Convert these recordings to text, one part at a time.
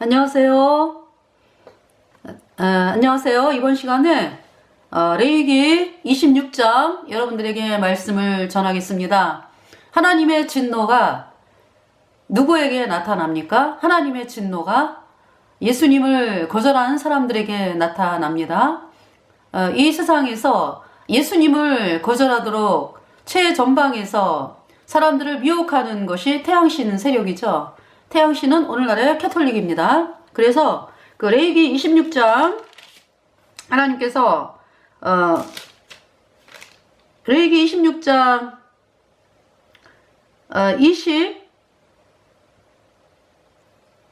안녕하세요. 안녕하세요. 이번 시간에 레위기 26장 여러분들에게 말씀을 전하겠습니다. 하나님의 진노가 누구에게 나타납니까? 하나님의 진노가 예수님을 거절하는 사람들에게 나타납니다. 이 세상에서 예수님을 거절하도록 최전방에서 사람들을 미혹하는 것이 태양신 세력이죠. 태양신은 오늘날의 캐톨릭입니다. 그래서 그 레위기 26장 하나님께서 레위기 26장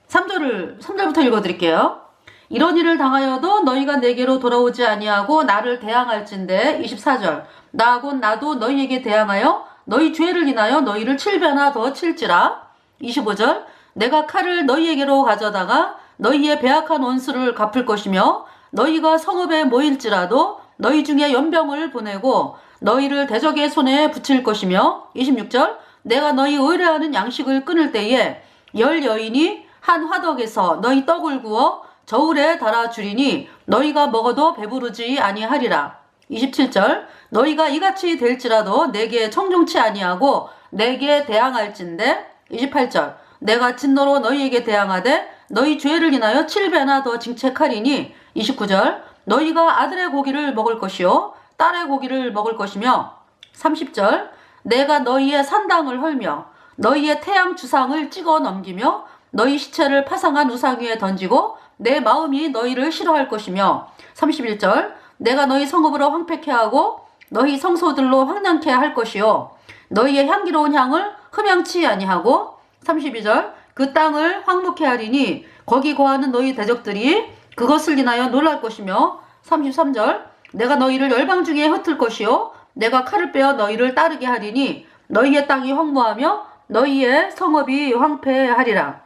3절부터 읽어드릴게요. 이런 일을 당하여도 너희가 내게로 돌아오지 아니하고 나를 대항할진대. 24절 나 곧 나도 너희에게 대항하여 너희 죄를 인하여 너희를 7배나 더 칠지라. 25절 내가 칼을 너희에게로 가져다가 너희의 배악한 원수를 갚을 것이며 너희가 성읍에 모일지라도 너희 중에 연병을 보내고 너희를 대적의 손에 붙일 것이며. 26절 내가 너희 의뢰하는 양식을 끊을 때에 열 여인이 한 화덕에서 너희 떡을 구워 저울에 달아주리니 너희가 먹어도 배부르지 아니하리라. 27절 너희가 이같이 될지라도 내게 청종치 아니하고 내게 대항할진대. 28절 내가 진노로 너희에게 대항하되 너희 죄를 인하여 7배나 더 징책하리니. 29절 너희가 아들의 고기를 먹을 것이요 딸의 고기를 먹을 것이며. 30절 내가 너희의 산당을 헐며 너희의 태양 주상을 찍어 넘기며 너희 시체를 파상한 우상 위에 던지고 내 마음이 너희를 싫어할 것이며. 31절 내가 너희 성읍으로 황폐케 하고 너희 성소들로 황량케 할 것이요 너희의 향기로운 향을 흠양치 아니하고. 32절 그 땅을 황무케 하리니 거기 거하는 너희 대적들이 그것을 인하여 놀랄 것이며. 33절 내가 너희를 열방 중에 흩을 것이요 내가 칼을 빼어 너희를 따르게 하리니 너희의 땅이 황무하며 너희의 성읍이 황폐하리라.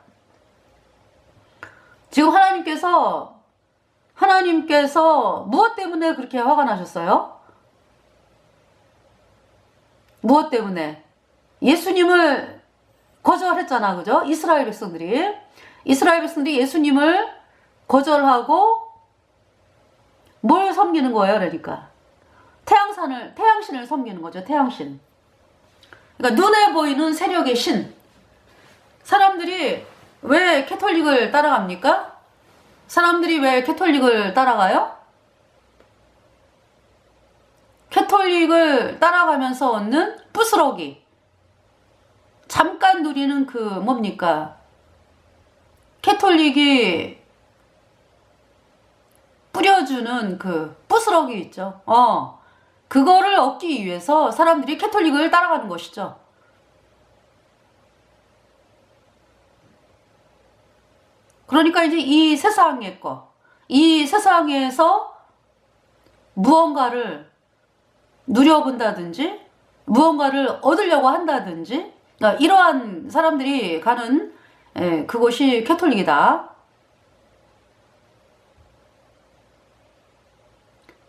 지금 하나님께서 무엇 때문에 그렇게 화가 나셨어요? 무엇 때문에? 예수님을 거절했잖아, 그죠? 이스라엘 백성들이 예수님을 거절하고 뭘 섬기는 거예요? 그러니까 태양신을 섬기는 거죠. 태양신. 그러니까 눈에 보이는 세력의 신. 사람들이 왜 캐톨릭을 따라갑니까? 사람들이 왜 캐톨릭을 따라가요? 캐톨릭을 따라가면서 얻는 부스러기. 잠깐 누리는 그 뭡니까? 캐톨릭이 뿌려주는 그 부스러기 있죠. 그거를 얻기 위해서 사람들이 캐톨릭을 따라가는 것이죠. 그러니까 이제 이 세상에서 무언가를 누려본다든지 무언가를 얻으려고 한다든지 이러한 사람들이 가는 그것이 캐톨릭이다.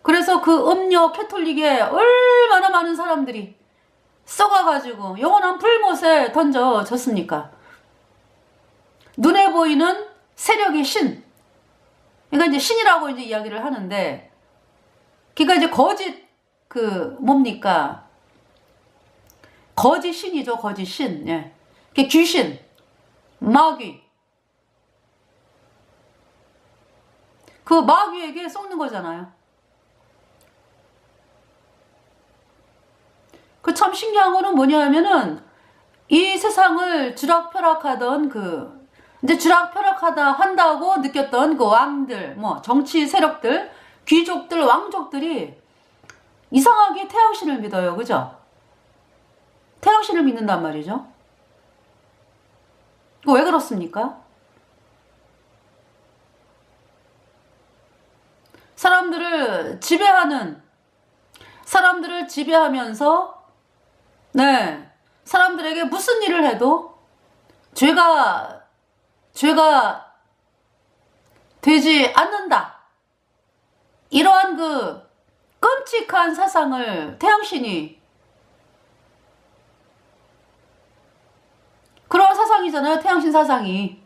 그래서 그 음료 캐톨릭에 얼마나 많은 사람들이 썩어가지고 영원한 불못에 던져졌습니까? 눈에 보이는 세력의 신. 그러니까 이제 신이라고 이제 이야기를 하는데, 그러니까 이제 거짓 뭡니까? 거짓 신이죠, 거짓 신. 예. 귀신, 마귀. 그 마귀에게 속는 거잖아요. 그 참 신기한 거는 뭐냐면은 이 세상을 주락펴락하던 이제 주락펴락하다 한다고 느꼈던 그 왕들, 정치 세력들, 귀족들, 왕족들이 이상하게 태양신을 믿어요. 그죠? 태양신을 믿는단 말이죠. 왜 그렇습니까? 사람들을 지배하면서 사람들에게 무슨 일을 해도 죄가 되지 않는다. 이러한 그 끔찍한 사상을 태양신이 그런 사상이잖아요. 태양신 사상이.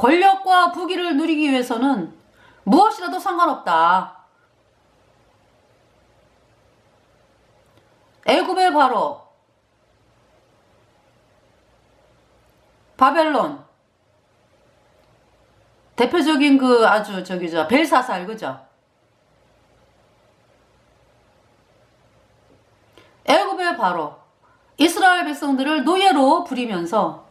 권력과 부귀를 누리기 위해서는 무엇이라도 상관없다. 애굽의 바로, 바벨론, 대표적인 그 아주 저기죠, 벨사살, 그죠? 애굽의 바로, 이스라엘 백성들을 노예로 부리면서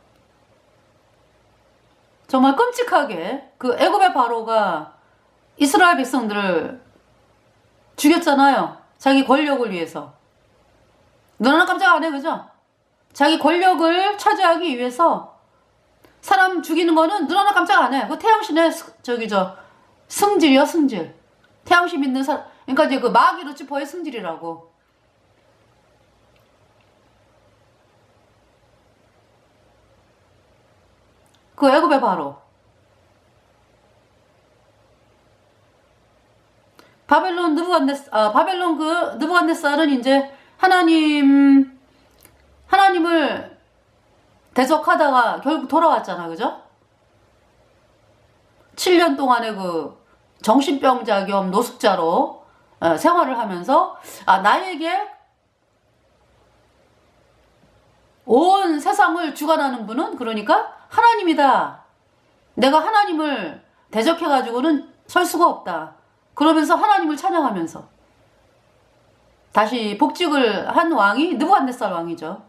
정말 끔찍하게 그 애굽의 바로가 이스라엘 백성들을 죽였잖아요. 자기 권력을 위해서. 눈 하나 깜짝 안 해, 그죠? 자기 권력을 차지하기 위해서 사람 죽이는 거는 눈 하나 깜짝 안 해. 그 태양신의 승질이요, 승질. 태양신 믿는 사람, 그러니까 이제 그 마귀 루치퍼의 승질이라고. 그 애굽의 바로. 바벨론 그 느부갓네살은 이제 하나님을 대적하다가 결국 돌아왔잖아, 그죠? 7년 동안의 그 정신병자 겸 노숙자로 생활을 하면서 나에게 온 세상을 주관하는 분은 그러니까 하나님이다. 내가 하나님을 대적해가지고는 설 수가 없다. 그러면서 하나님을 찬양하면서 다시 복직을 한 왕이 느부갓네살 왕이죠.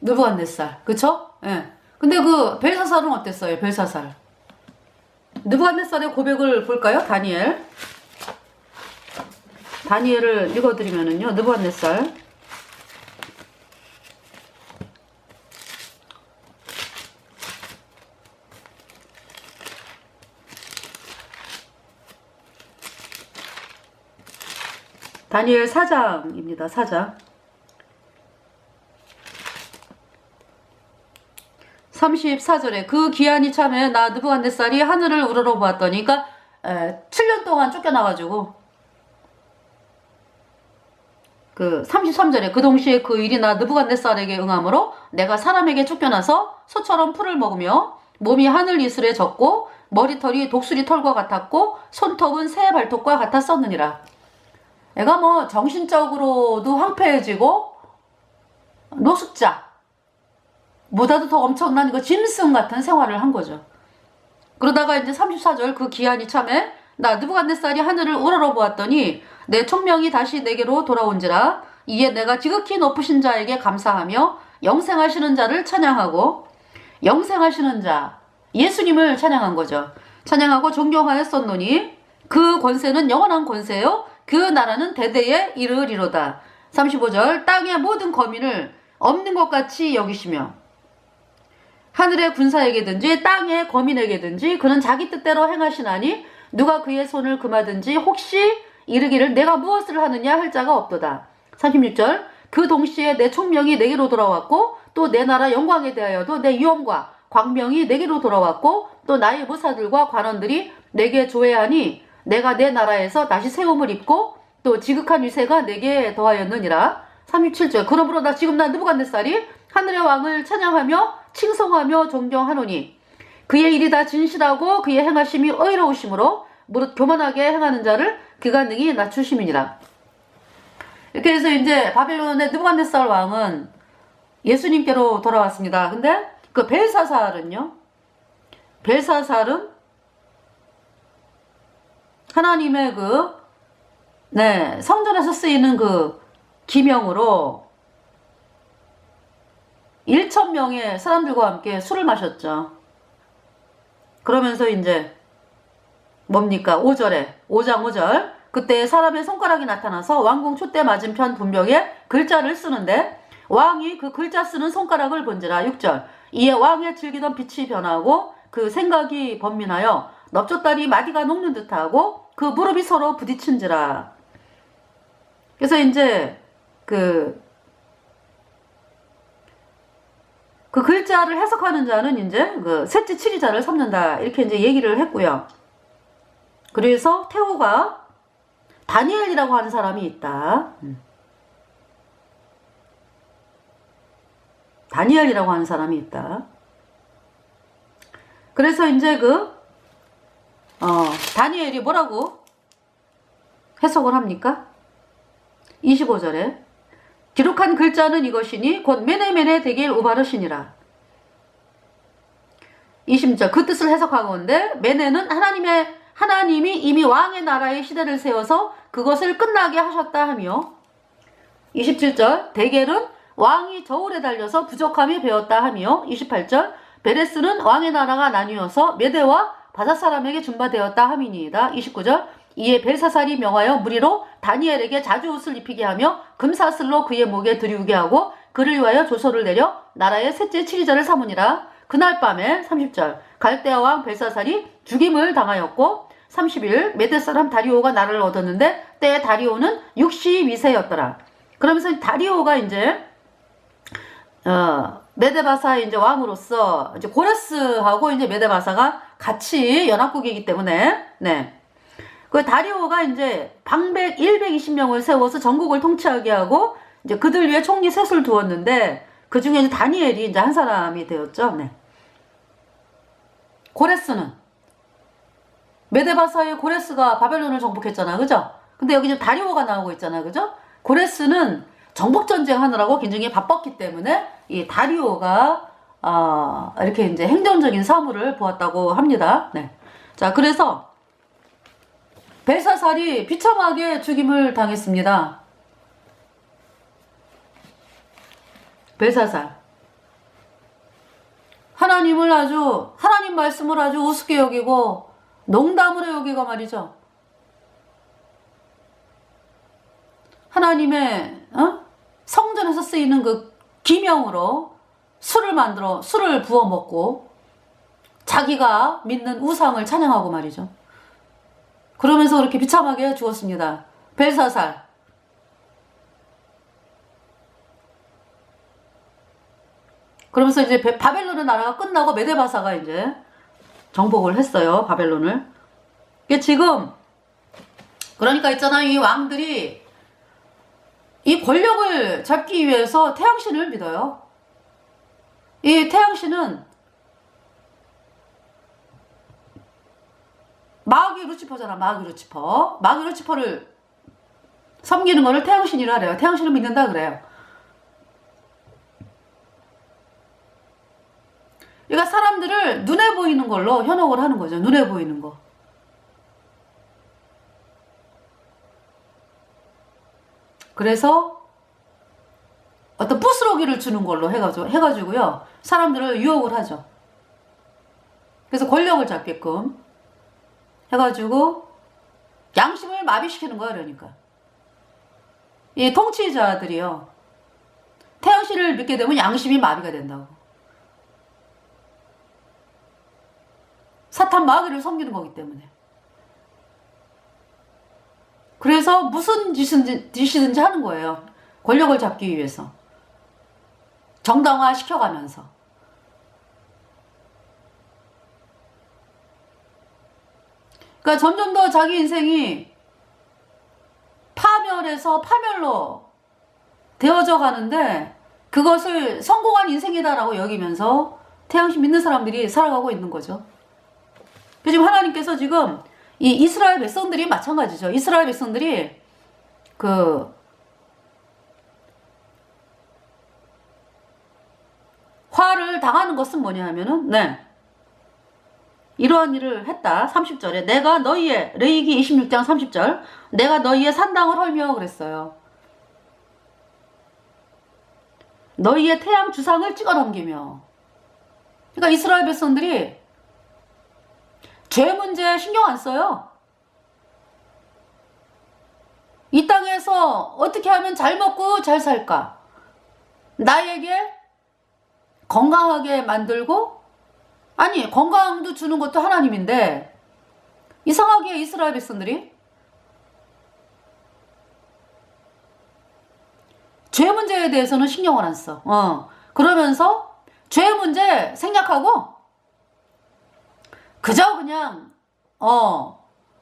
느부갓네살, 그쵸? 예. 근데 그 벨사살은 어땠어요? 벨사살. 느부갓네살의 고백을 볼까요? 다니엘을 읽어드리면은요, 느부갓네살. 다니엘 4장입니다. 4장. 34절에 그 기한이 참에 나 느부갓네살이 하늘을 우러러보았더니, 그러니까 7년 동안 쫓겨나가지고, 그 33절에 그 동시에 그 일이 나 느부갓네살에게 응함으로 내가 사람에게 쫓겨나서 소처럼 풀을 먹으며 몸이 하늘 이슬에 젖고 머리털이 독수리 털과 같았고 손톱은 새 발톱과 같았었느니라. 애가 뭐 정신적으로도 황폐해지고 노숙자 보다도 더 엄청난 그 짐승 같은 생활을 한 거죠. 그러다가 이제 34절 그 기한이 참에 나 느부갓네살이 하늘을 우러러보았더니 내 총명이 다시 내게로 돌아온지라. 이에 내가 지극히 높으신 자에게 감사하며 영생하시는 자를 찬양하고, 영생하시는 자 예수님을 찬양한 거죠. 찬양하고 존경하였었노니 그 권세는 영원한 권세요 그 나라는 대대에 이르리로다. 35절 땅의 모든 거민을 없는 것 같이 여기시며 하늘의 군사에게든지 땅의 거민에게든지 그는 자기 뜻대로 행하시나니 누가 그의 손을 금하든지 혹시 이르기를 내가 무엇을 하느냐 할 자가 없도다. 36절 그 동시에 내 총명이 내게로 돌아왔고 또 내 나라 영광에 대하여도 내 위엄과 광명이 내게로 돌아왔고 또 나의 무사들과 관원들이 내게 조회하니 내가 내 나라에서 다시 세움을 입고 또 지극한 위세가 내게 더하였느니라. 37절 그러므로 지금 나 느부갓네살이 하늘의 왕을 찬양하며 칭송하며 존경하노니 그의 일이 다 진실하고 그의 행하심이 의로우심으로 무릇 교만하게 행하는 자를 그가 능히 낮추심이니라. 이렇게 해서 이제 바벨론의 느부갓네살 왕은 예수님께로 돌아왔습니다. 근데 그 벨사살은 하나님의 성전에서 쓰이는 그 기명으로 1,000명의 사람들과 함께 술을 마셨죠. 그러면서 이제 뭡니까? 5장 5절 그때 사람의 손가락이 나타나서 왕궁 촛대 맞은편 분벽에 글자를 쓰는데 왕이 그 글자 쓰는 손가락을 본지라. 6절 이에 왕의 즐기던 빛이 변하고 그 생각이 번민하여 넙조다리 마디가 녹는 듯하고 그 무릎이 서로 부딪힌지라. 그래서 이제 그 글자를 해석하는 자는 이제 그 셋째 칠의자를 삼는다 이렇게 이제 얘기를 했고요. 그래서 태호가 다니엘이라고 하는 사람이 있다. 다니엘이라고 하는 사람이 있다. 그래서 이제 다니엘이 뭐라고 해석을 합니까? 25절에 기록한 글자는 이것이니 곧 메네메네 데길 우바르시니라. 20절 그 뜻을 해석하건대 메네는 하나님이 이미 왕의 나라의 시대를 세워서 그것을 끝나게 하셨다 하며, 27절 데겔은 왕이 저울에 달려서 부족함이 배었다 하며, 28절 베레스는 왕의 나라가 나뉘어서 메대와 바사 사람에게 준바되었다 함이니이다. 29절 이에 벨사살이 명하여 무리로 다니엘에게 자주옷을 입히게 하며 금사슬로 그의 목에 들이우게 하고 그를 위하여 조서를 내려 나라의 셋째 7일절을 삼으니라. 그날 밤에 30절 갈대아 왕 벨사살이 죽임을 당하였고 30일 메대 사람 다리오가 나라를 얻었는데 때에 다리오는 62세였더라. 그러면서 다리오가 이제 메데바사의 이제 왕으로서 이제 고레스하고 이제 메데바사가 같이 연합국이기 때문에 그 다리오가 이제 방백 120명을 세워서 전국을 통치하게 하고 이제 그들 위해 총리 셋을 두었는데 그 중에 이제 다니엘이 이제 한 사람이 되었죠. 고레스는 메데바사의 고레스가 바벨론을 정복했잖아, 그죠? 근데 여기 지금 다리오가 나오고 있잖아, 그죠? 고레스는 정복 전쟁 하느라고 굉장히 바빴기 때문에 이 다리오가 이렇게 이제 행정적인 사무를 보았다고 합니다. 자, 그래서 벨사살이 비참하게 죽임을 당했습니다. 벨사살. 하나님 말씀을 아주 우습게 여기고 농담으로 여기고 말이죠. 하나님의 성전에서 쓰이는 그 기명으로 술을 부어 먹고 자기가 믿는 우상을 찬양하고 말이죠. 그러면서 그렇게 비참하게 죽었습니다. 벨사살. 그러면서 이제 바벨론의 나라가 끝나고 메데바사가 이제 정복을 했어요. 바벨론을. 이게 지금 그러니까 있잖아요. 이 왕들이 이 권력을 잡기 위해서 태양신을 믿어요. 이 태양신은 마귀 루치퍼잖아. 마귀 루치퍼를 섬기는 거를 태양신이라 그래요. 태양신을 믿는다 그래요. 그러니까 사람들을 눈에 보이는 걸로 현혹을 하는 거죠. 눈에 보이는 거. 그래서 어떤 부스러기를 주는 걸로 해가지고요. 사람들을 유혹을 하죠. 그래서 권력을 잡게끔 해가지고 양심을 마비시키는 거야. 그러니까 이 통치자들이요. 태양신을 믿게 되면 양심이 마비가 된다고. 사탄 마귀를 섬기는 거기 때문에. 그래서 무슨 짓이든지 하는 거예요. 권력을 잡기 위해서. 정당화 시켜가면서. 그러니까 점점 더 자기 인생이 파멸에서 파멸로 되어져 가는데 그것을 성공한 인생이다라고 여기면서 태양신 믿는 사람들이 살아가고 있는 거죠. 지금 하나님께서 지금 이 이스라엘 백성들이 마찬가지죠. 이스라엘 백성들이 화를 당하는 것은 뭐냐 하면은 이러한 일을 했다. 30절에 내가 너희의 레위기 26장 30절 내가 너희의 산당을 헐며 그랬어요. 너희의 태양 주상을 찍어 넘기며. 그러니까 이스라엘 백성들이 죄 문제에 신경 안 써요. 이 땅에서 어떻게 하면 잘 먹고 잘 살까? 나에게 건강하게 만들고, 아니 건강도 주는 것도 하나님인데 이상하게 이스라엘 백성들이 죄 문제에 대해서는 신경을 안 써. 그러면서 죄 문제 생략하고 그저 그냥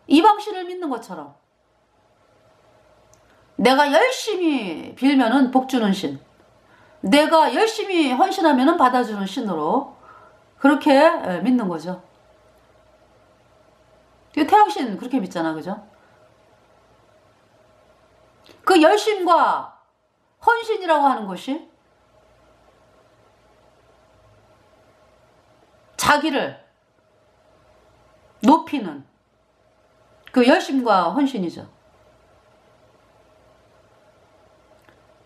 이방신을 믿는 것처럼 내가 열심히 빌면은 복 주는 신, 내가 열심히 헌신하면 받아주는 신으로 그렇게 믿는 거죠. 태양신 그렇게 믿잖아, 그죠? 그 열심과 헌신이라고 하는 것이 자기를 높이는 그 열심과 헌신이죠.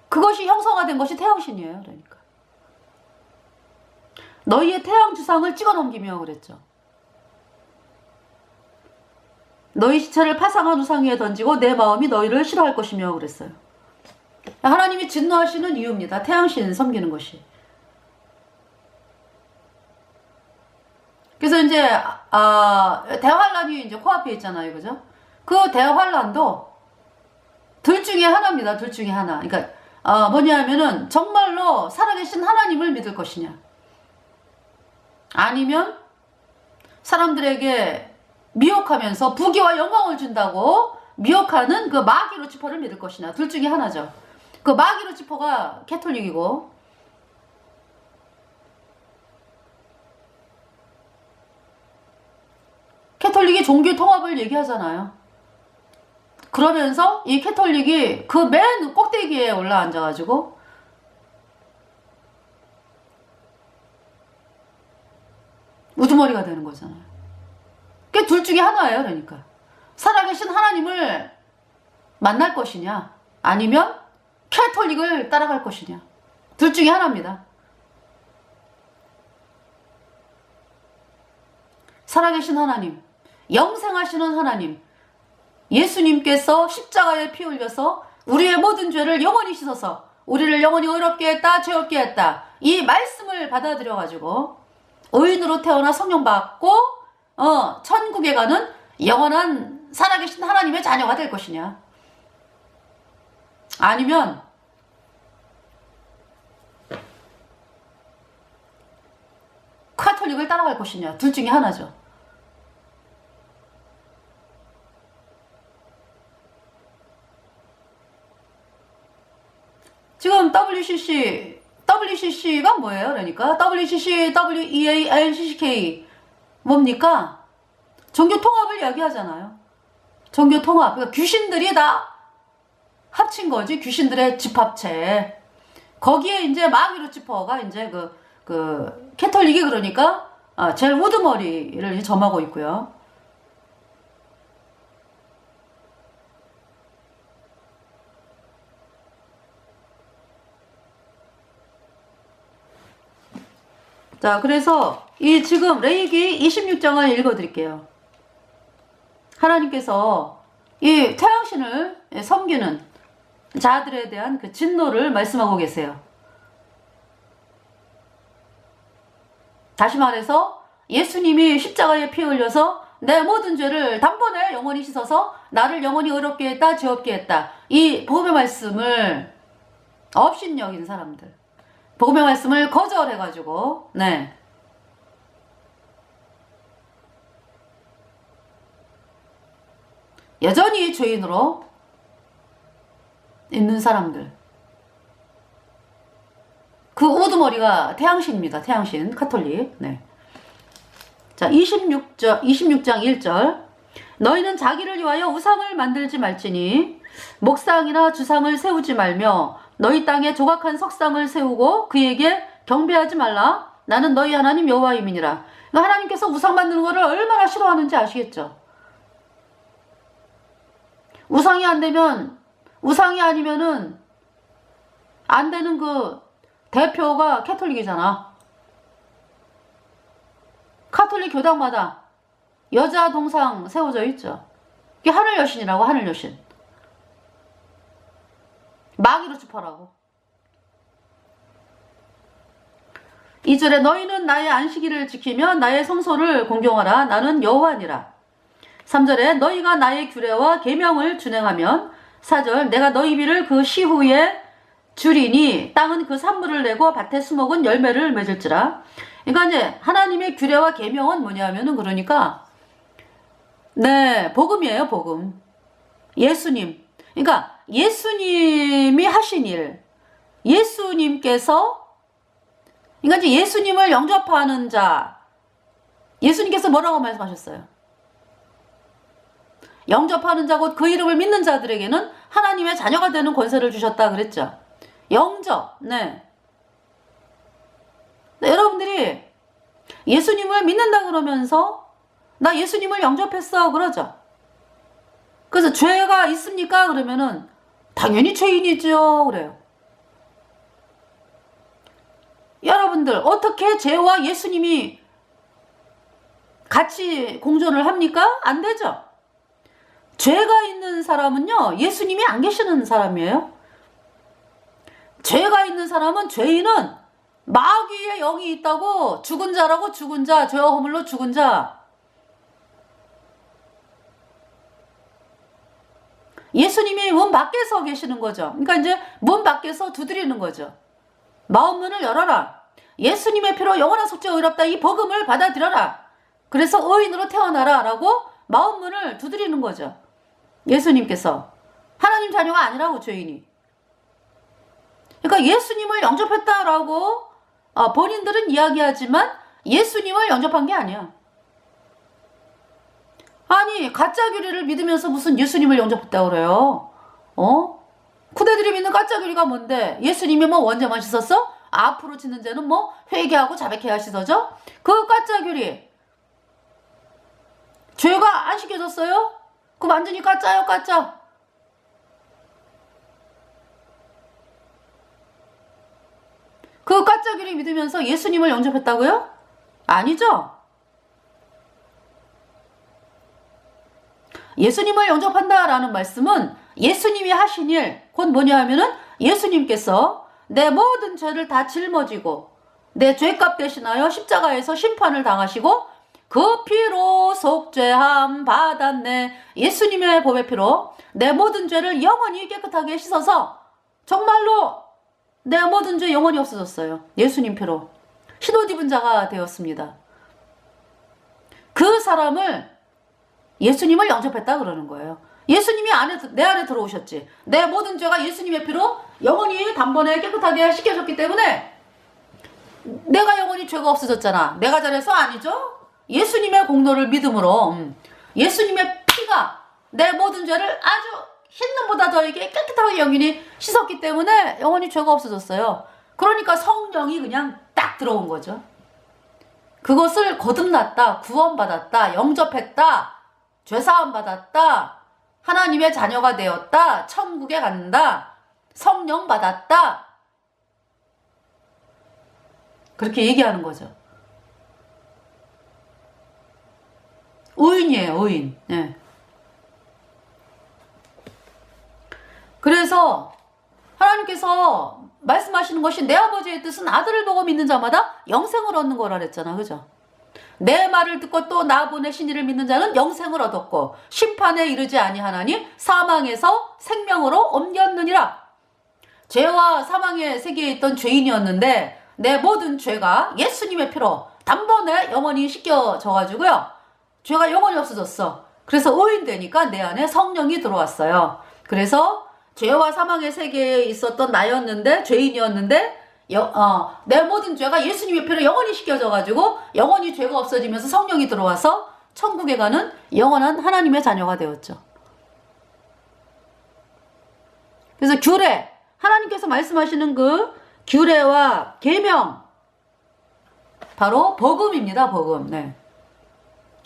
그것이 형성화된 것이 태양신이에요. 그러니까 너희의 태양 주상을 찍어 넘기며 그랬죠. 너희 시체를 파상한 우상 위에 던지고 내 마음이 너희를 싫어할 것이며 그랬어요. 하나님이 진노하시는 이유입니다. 태양신 섬기는 것이. 그래서 이제 대환란이 이제 코앞에 있잖아요, 그죠? 그 대환란도 둘 중에 하나입니다. 둘 중에 하나. 그러니까 뭐냐면은 정말로 살아계신 하나님을 믿을 것이냐, 아니면 사람들에게 미혹하면서 부귀와 영광을 준다고 미혹하는 그 마귀 루치퍼를 믿을 것이냐. 둘 중에 하나죠. 그 마귀 루치퍼가 캐톨릭이고, 캐톨릭이 종교 통합을 얘기하잖아요. 그러면서 이 캐톨릭이 그 맨 꼭대기에 올라 앉아가지고 우두머리가 되는 거잖아요. 그게 둘 중에 하나예요. 그러니까 살아계신 하나님을 만날 것이냐, 아니면 캐톨릭을 따라갈 것이냐. 둘 중에 하나입니다. 살아계신 하나님, 영생하시는 하나님, 예수님께서 십자가에 피 흘려서 우리의 모든 죄를 영원히 씻어서 우리를 영원히 의롭게 했다, 죄 없게 했다, 이 말씀을 받아들여가지고 의인으로 태어나 성령 받고 천국에 가는 영원한 살아계신 하나님의 자녀가 될 것이냐, 아니면 카톨릭을 따라갈 것이냐. 둘 중에 하나죠. 지금 WCC가 뭐예요? 그러니까 WCC, WEALCCK 뭡니까? 종교 통합을 이야기하잖아요. 종교 통합. 그러니까 귀신들이 다 합친 거지. 귀신들의 집합체. 거기에 이제 마귀 루치퍼가 이제 그 캐톨릭이 그러니까 제일 우두머리를 점하고 있고요. 자, 그래서 이 지금 레위기 26장을 읽어드릴게요. 하나님께서 이 태양신을 섬기는 자들에 대한 그 진노를 말씀하고 계세요. 다시 말해서 예수님이 십자가에 피 흘려서 내 모든 죄를 단번에 영원히 씻어서 나를 영원히 의롭게 했다, 죄 없게 했다, 이 복음의 말씀을 업신여긴 사람들, 복음의 말씀을 거절해가지고 여전히 죄인으로 있는 사람들, 그 우두머리가 태양신입니다. 태양신 카톨릭. 자, 26장 1절. 너희는 자기를 위하여 우상을 만들지 말지니 목상이나 주상을 세우지 말며 너희 땅에 조각한 석상을 세우고 그에게 경배하지 말라. 나는 너희 하나님 여호와임이니라. 하나님께서 우상 만드는 거를 얼마나 싫어하는지 아시겠죠? 우상이 아니면은 안 되는 그 대표가 캐톨릭이잖아. 카톨릭 교당마다 여자 동상 세워져 있죠. 이게 하늘 여신이라고. 하늘 여신. 마귀 루치퍼라고. 2절에 너희는 나의 안식일을 지키며 나의 성소를 공경하라. 나는 여호와니라. 3절에 너희가 나의 규례와 계명을 준행하면 4절 내가 너희 비를 그 시후에 주리니 땅은 그 산물을 내고 밭의 수목은 열매를 맺을지라. 그러니까 이제 하나님의 규례와 계명은 뭐냐면은 그러니까 복음이에요. 복음. 예수님. 그러니까 예수님이 하신 일, 예수님께서, 그러니까 이제 예수님을 영접하는 자, 예수님께서 뭐라고 말씀하셨어요? 영접하는 자, 곧 그 이름을 믿는 자들에게는 하나님의 자녀가 되는 권세를 주셨다 그랬죠. 영접, 네. 여러분들이 예수님을 믿는다 그러면서 나 예수님을 영접했어 그러죠. 그래서 죄가 있습니까? 그러면은 당연히 죄인이죠 그래요. 여러분들 어떻게 죄와 예수님이 같이 공존을 합니까? 안 되죠. 죄가 있는 사람은요, 예수님이 안 계시는 사람이에요. 죄가 있는 사람은, 죄인은 마귀의 영이 있다고, 죽은 자라고, 죽은 자, 죄와 허물로 죽은 자. 예수님이 문 밖에서 계시는 거죠. 그러니까 이제 문 밖에서 두드리는 거죠. 마음 문을 열어라. 예수님의 피로 영원한 속죄 의롭다. 이 복음을 받아들여라. 그래서 의인으로 태어나라 라고 마음 문을 두드리는 거죠. 예수님께서. 하나님 자녀가 아니라고, 죄인이. 그러니까 예수님을 영접했다라고 본인들은 이야기하지만 예수님을 영접한 게 아니야. 아니, 가짜 교리를 믿으면서 무슨 예수님을 영접했다고 그래요? 쿠대들이 믿는 가짜 교리가 뭔데? 예수님이 뭐 원죄만 씻었어? 앞으로 짓는 죄는 뭐 회개하고 자백해야 씻어져? 그 가짜 교리. 죄가 안 씻겨졌어요? 그거 완전히 가짜요, 가짜. 그 가짜 교리 믿으면서 예수님을 영접했다고요? 아니죠? 예수님을 영접한다라는 말씀은 예수님이 하신 일, 곧 뭐냐 하면은 예수님께서 내 모든 죄를 다 짊어지고 내 죄값 대신하여 십자가에서 심판을 당하시고 그 피로 속죄함 받았네. 예수님의 보배 피로 내 모든 죄를 영원히 깨끗하게 씻어서 정말로 내 모든 죄 영원히 없어졌어요. 예수님 피로 흰옷 입은 자가 되었습니다. 그 사람을 예수님을 영접했다 그러는 거예요. 예수님이 내 안에 들어오셨지. 내 모든 죄가 예수님의 피로 영원히 단번에 깨끗하게 씻겨졌기 때문에 내가 영원히 죄가 없어졌잖아. 내가 잘해서 아니죠? 예수님의 공로를 믿음으로 예수님의 피가 내 모든 죄를 아주 흰눈보다 더하게 깨끗하게 영원히 씻었기 때문에 영원히 죄가 없어졌어요. 그러니까 성령이 그냥 딱 들어온 거죠. 그것을 거듭났다, 구원받았다, 영접했다, 죄사함 받았다, 하나님의 자녀가 되었다, 천국에 간다, 성령 받았다. 그렇게 얘기하는 거죠. 의인이에요, 의인. 네. 그래서 하나님께서 말씀하시는 것이 내 아버지의 뜻은 아들을 보고 믿는 자마다 영생을 얻는 거라 그랬잖아. 그죠? 내 말을 듣고 또 나 보내신 이를 믿는 자는 영생을 얻었고 심판에 이르지 아니하나니 사망에서 생명으로 옮겼느니라. 죄와 사망의 세계에 있던 죄인이었는데 내 모든 죄가 예수님의 피로 단번에 영원히 씻겨져가지고요. 죄가 영원히 없어졌어. 그래서 의인 되니까 내 안에 성령이 들어왔어요. 그래서 죄와 사망의 세계에 있었던 나였는데, 죄인이었는데 내 모든 죄가 예수님의 피로 영원히 씻겨져가지고 영원히 죄가 없어지면서 성령이 들어와서 천국에 가는 영원한 하나님의 자녀가 되었죠. 그래서 규례, 하나님께서 말씀하시는 그 규례와 계명, 바로 복음입니다. 복음. 네.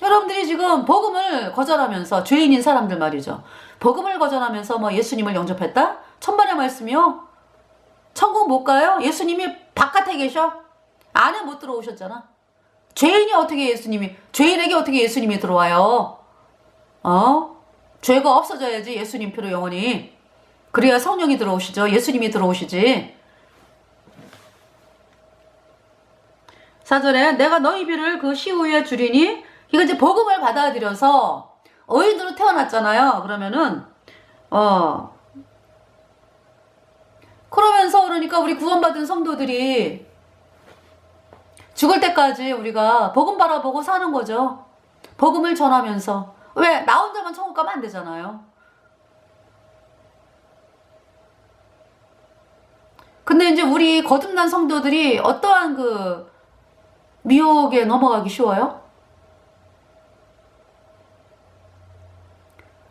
여러분들이 지금 복음을 거절하면서, 죄인인 사람들 말이죠. 복음을 거절하면서 뭐 예수님을 영접했다? 천만의 말씀이요. 천국 못 가요? 예수님이 바깥에 계셔? 안에 못 들어오셨잖아. 죄인이 어떻게 죄인에게 어떻게 예수님이 들어와요? 죄가 없어져야지 예수님 피로 영원히. 그래야 성령이 들어오시죠. 예수님이 들어오시지. 4절에 내가 너희 비를 그 시후에 주리니, 이거 이제 복음을 받아들여서 의인으로 태어났잖아요. 그러면은 그러면서 그러니까 우리 구원받은 성도들이 죽을 때까지 우리가 복음 바라보고 사는 거죠. 복음을 전하면서. 왜? 나 혼자만 천국 가면 안 되잖아요. 근데 이제 우리 거듭난 성도들이 어떠한 그 미혹에 넘어가기 쉬워요?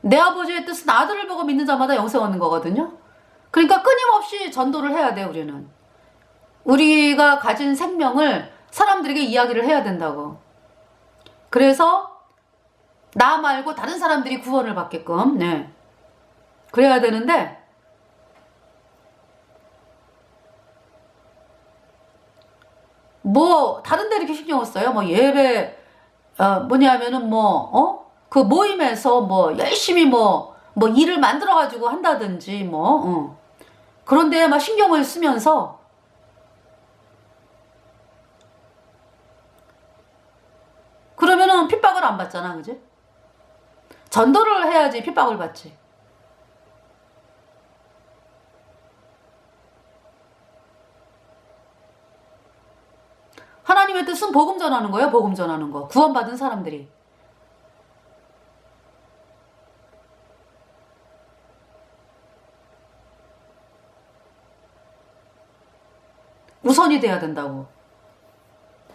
내 아버지의 뜻은 아들을 보고 믿는 자마다 영생 얻는 거거든요. 그러니까 끊임없이 전도를 해야 돼, 우리는. 우리가 가진 생명을 사람들에게 이야기를 해야 된다고. 그래서 나 말고 다른 사람들이 구원을 받게끔, 네. 그래야 되는데, 뭐 다른 데 이렇게 신경을 써요. 뭐 예배 뭐냐면은 그 모임에서 뭐 열심히 뭐 일을 만들어 가지고 한다든지 그런데 막 신경을 쓰면서 그러면은 핍박을 안 받잖아, 그지? 전도를 해야지 핍박을 받지. 하나님의 뜻은 복음 전하는 거예요. 복음 전하는 거. 구원받은 사람들이. 우선이 돼야 된다고.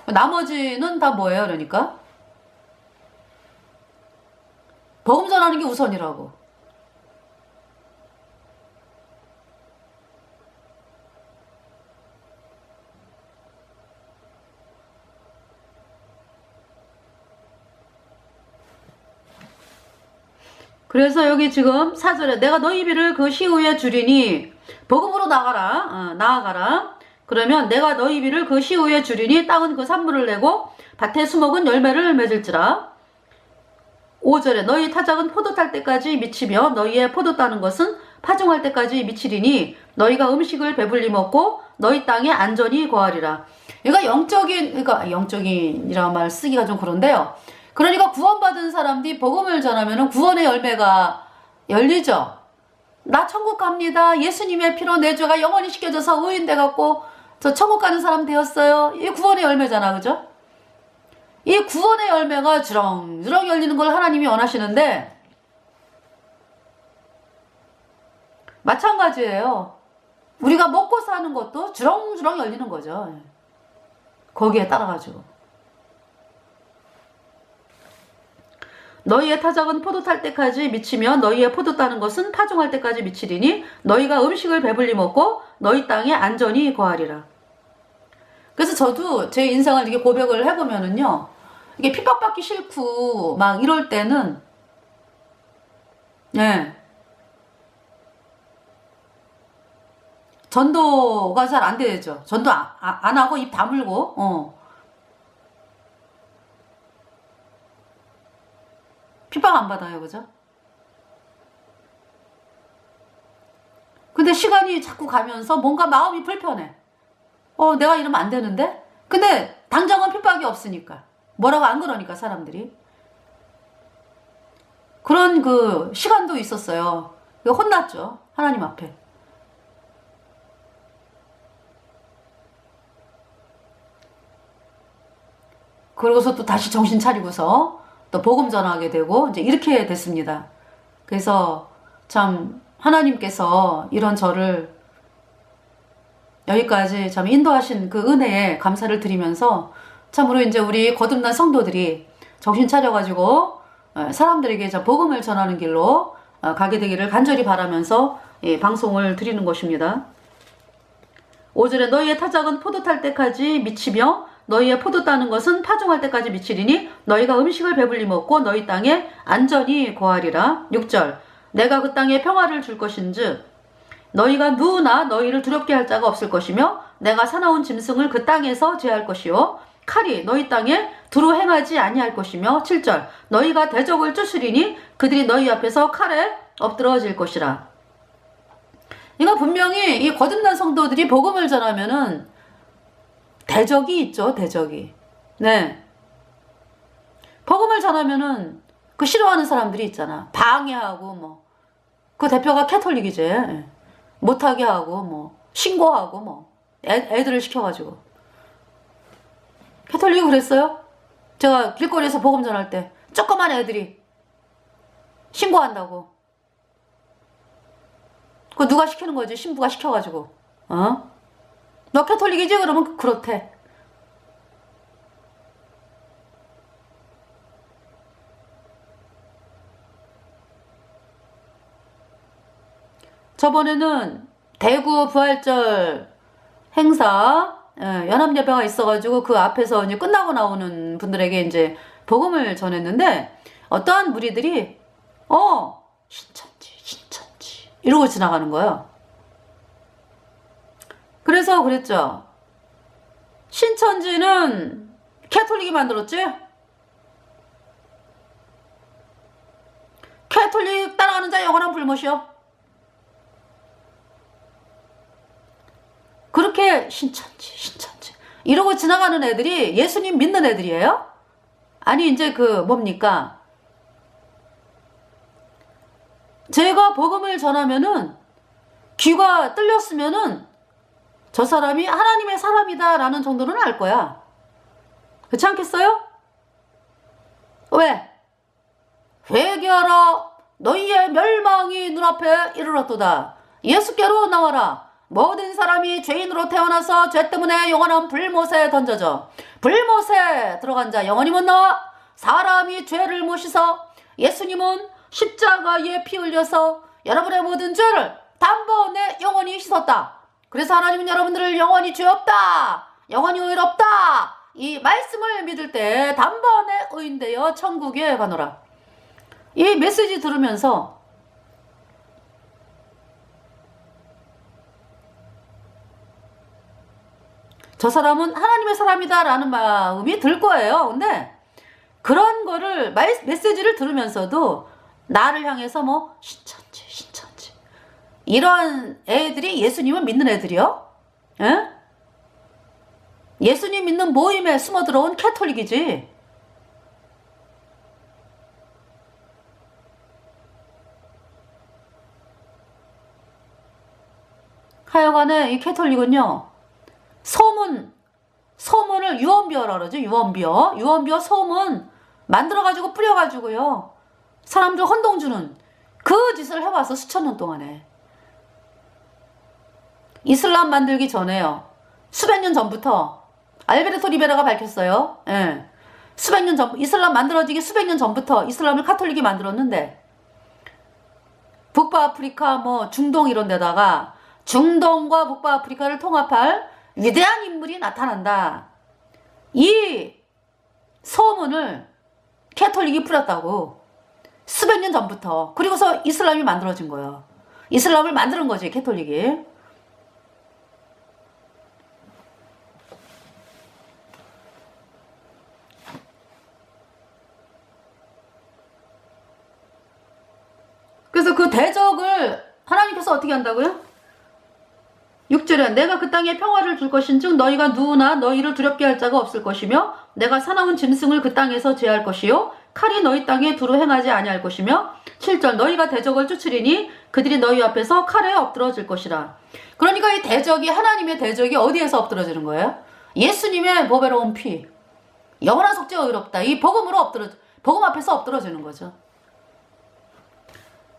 나머지는 다 뭐예요, 그러니까? 복음 전하는 게 우선이라고. 그래서 여기 지금 4절에 내가 너희 비를 그 시후에 주리니 복음으로 나아가라. 그러면 내가 너희 비를 그 시후에 주리니 땅은 그 산물을 내고 밭의 수목은 열매를 맺을지라. 5절에 너희 타작은 포도 탈 때까지 미치며 너희의 포도 따는 것은 파종할 때까지 미치리니 너희가 음식을 배불리 먹고 너희 땅에 안전히 거하리라. 그러니까 영적인이라는 말 쓰기가 좀 그런데요. 그러니까 구원받은 사람들이 복음을 전하면 구원의 열매가 열리죠. 나 천국 갑니다. 예수님의 피로 내 죄가 영원히 씻겨져서 의인 돼갖고 저 천국 가는 사람 되었어요. 이 구원의 열매잖아, 그죠? 이 구원의 열매가 주렁주렁 열리는 걸 하나님이 원하시는데 마찬가지예요. 우리가 먹고 사는 것도 주렁주렁 열리는 거죠. 거기에 따라가지고. 너희의 타작은 포도 탈 때까지 미치며 너희의 포도 따는 것은 파종할 때까지 미치리니 너희가 음식을 배불리 먹고 너희 땅에 안전히 거하리라. 그래서 저도 제 인생을 이렇게 고백을 해보면은요, 이게 핍박받기 싫고 막 이럴 때는 전도가 잘 안 되죠. 전도 안 하고 입 다물고 핍박 안 받아요, 그죠? 근데 시간이 자꾸 가면서 뭔가 마음이 불편해. 내가 이러면 안 되는데? 근데 당장은 핍박이 없으니까. 뭐라고 안 그러니까, 사람들이. 그런 그 시간도 있었어요. 혼났죠. 하나님 앞에. 그러고서 또 다시 정신 차리고서 또 복음 전하게 되고 이제 이렇게 됐습니다. 그래서 참 하나님께서 이런 저를 여기까지 참 인도하신 그 은혜에 감사를 드리면서 참으로 이제 우리 거듭난 성도들이 정신 차려가지고 사람들에게 복음을 전하는 길로 가게 되기를 간절히 바라면서 방송을 드리는 것입니다. 5절에 너희의 타작은 포도 탈 때까지 미치며 너희의 포도 따는 것은 파종할 때까지 미치리니 너희가 음식을 배불리 먹고 너희 땅에 안전히 거하리라. 6절 내가 그 땅에 평화를 줄 것인즉 너희가 누구나 너희를 두렵게 할 자가 없을 것이며 내가 사나운 짐승을 그 땅에서 제할 것이요 칼이 너희 땅에 두루 행하지 아니할 것이며 7절 너희가 대적을 쫓으리니 그들이 너희 앞에서 칼에 엎드러질 것이라. 이거 분명히 이 거듭난 성도들이 복음을 전하면은 대적이 있죠, 대적이. 네. 복음을 전하면은 그 싫어하는 사람들이 있잖아. 방해하고 그 대표가 캐톨릭이지. 못하게 하고 신고하고 애들을 시켜가지고. 캐톨릭이 그랬어요? 제가 길거리에서 복음 전할 때 조그만 애들이 신고한다고. 그거 누가 시키는 거지? 신부가 시켜가지고. 너 캐톨릭이지? 그러면 그렇대. 저번에는 대구 부활절 행사 연합예배가 있어가지고 그 앞에서 이제 끝나고 나오는 분들에게 이제 복음을 전했는데 어떠한 무리들이 신천지 이러고 지나가는 거예요. 그래서 그랬죠. 신천지는 캐톨릭이 만들었지? 캐톨릭 따라가는 자 영원한 불못이요. 그렇게 신천지 이러고 지나가는 애들이 예수님 믿는 애들이에요? 아니 이제 뭡니까? 제가 복음을 전하면은 귀가 뚫렸으면은 저 사람이 하나님의 사람이다 라는 정도는 알 거야. 그렇지 않겠어요? 왜? 회개하라 너희의 멸망이 눈앞에 이르렀도다. 예수께로 나와라. 모든 사람이 죄인으로 태어나서 죄 때문에 영원한 불못에 던져져 불못에 들어간 자 영원히 못 나와. 사람이 죄를 못 씻어. 예수님은 십자가에 피 흘려서 여러분의 모든 죄를 단번에 영원히 씻었다. 그래서 하나님은 여러분들을 영원히 죄 없다, 영원히 의롭 없다 이 말씀을 믿을 때 단번에 의인되어 천국에 가노라. 이 메시지 들으면서 저 사람은 하나님의 사람이다 라는 마음이 들 거예요. 근데 그런 거를 메시지를 들으면서도 나를 향해서 신천지 이런 애들이 예수님을 믿는 애들이요? 에? 예수님 믿는 모임에 숨어 들어온 캐톨릭이지. 하여간에 이 캐톨릭은요, 소문을 유언비어라 그러죠. 유언비어 소문 만들어가지고 뿌려가지고요, 사람들 혼동 주는 그 짓을 해와서 수천 년 동안에. 이슬람 만들기 전에요, 수백 년 전부터 알베르토 리베라가 밝혔어요. 예. 수백 년 전, 이슬람 만들어지기 수백 년 전부터 이슬람을 카톨릭이 만들었는데, 북부아프리카 중동 이런 데다가 중동과 북부아프리카를 통합할 위대한 인물이 나타난다. 이 소문을 캐톨릭이 뿌렸다고. 수백 년 전부터. 그리고서 이슬람이 만들어진 거예요. 이슬람을 만드는 거지, 캐톨릭이. 그래서 그 대적을 하나님께서 어떻게 한다고요? 6절에 내가 그 땅에 평화를 줄 것인즉 너희가 누구나 너희를 두렵게 할 자가 없을 것이며 내가 사나운 짐승을 그 땅에서 제할 것이요 칼이 너희 땅에 두루 행하지 아니할 것이며 7절 너희가 대적을 쫓으리니 그들이 너희 앞에서 칼에 엎드러질 것이라. 그러니까 이 대적이, 하나님의 대적이 어디에서 엎드러지는 거예요? 예수님의 보배로운 피, 영원한 속죄가 의롭다, 이 복음으로 복음 앞에서 엎드러지는 거죠.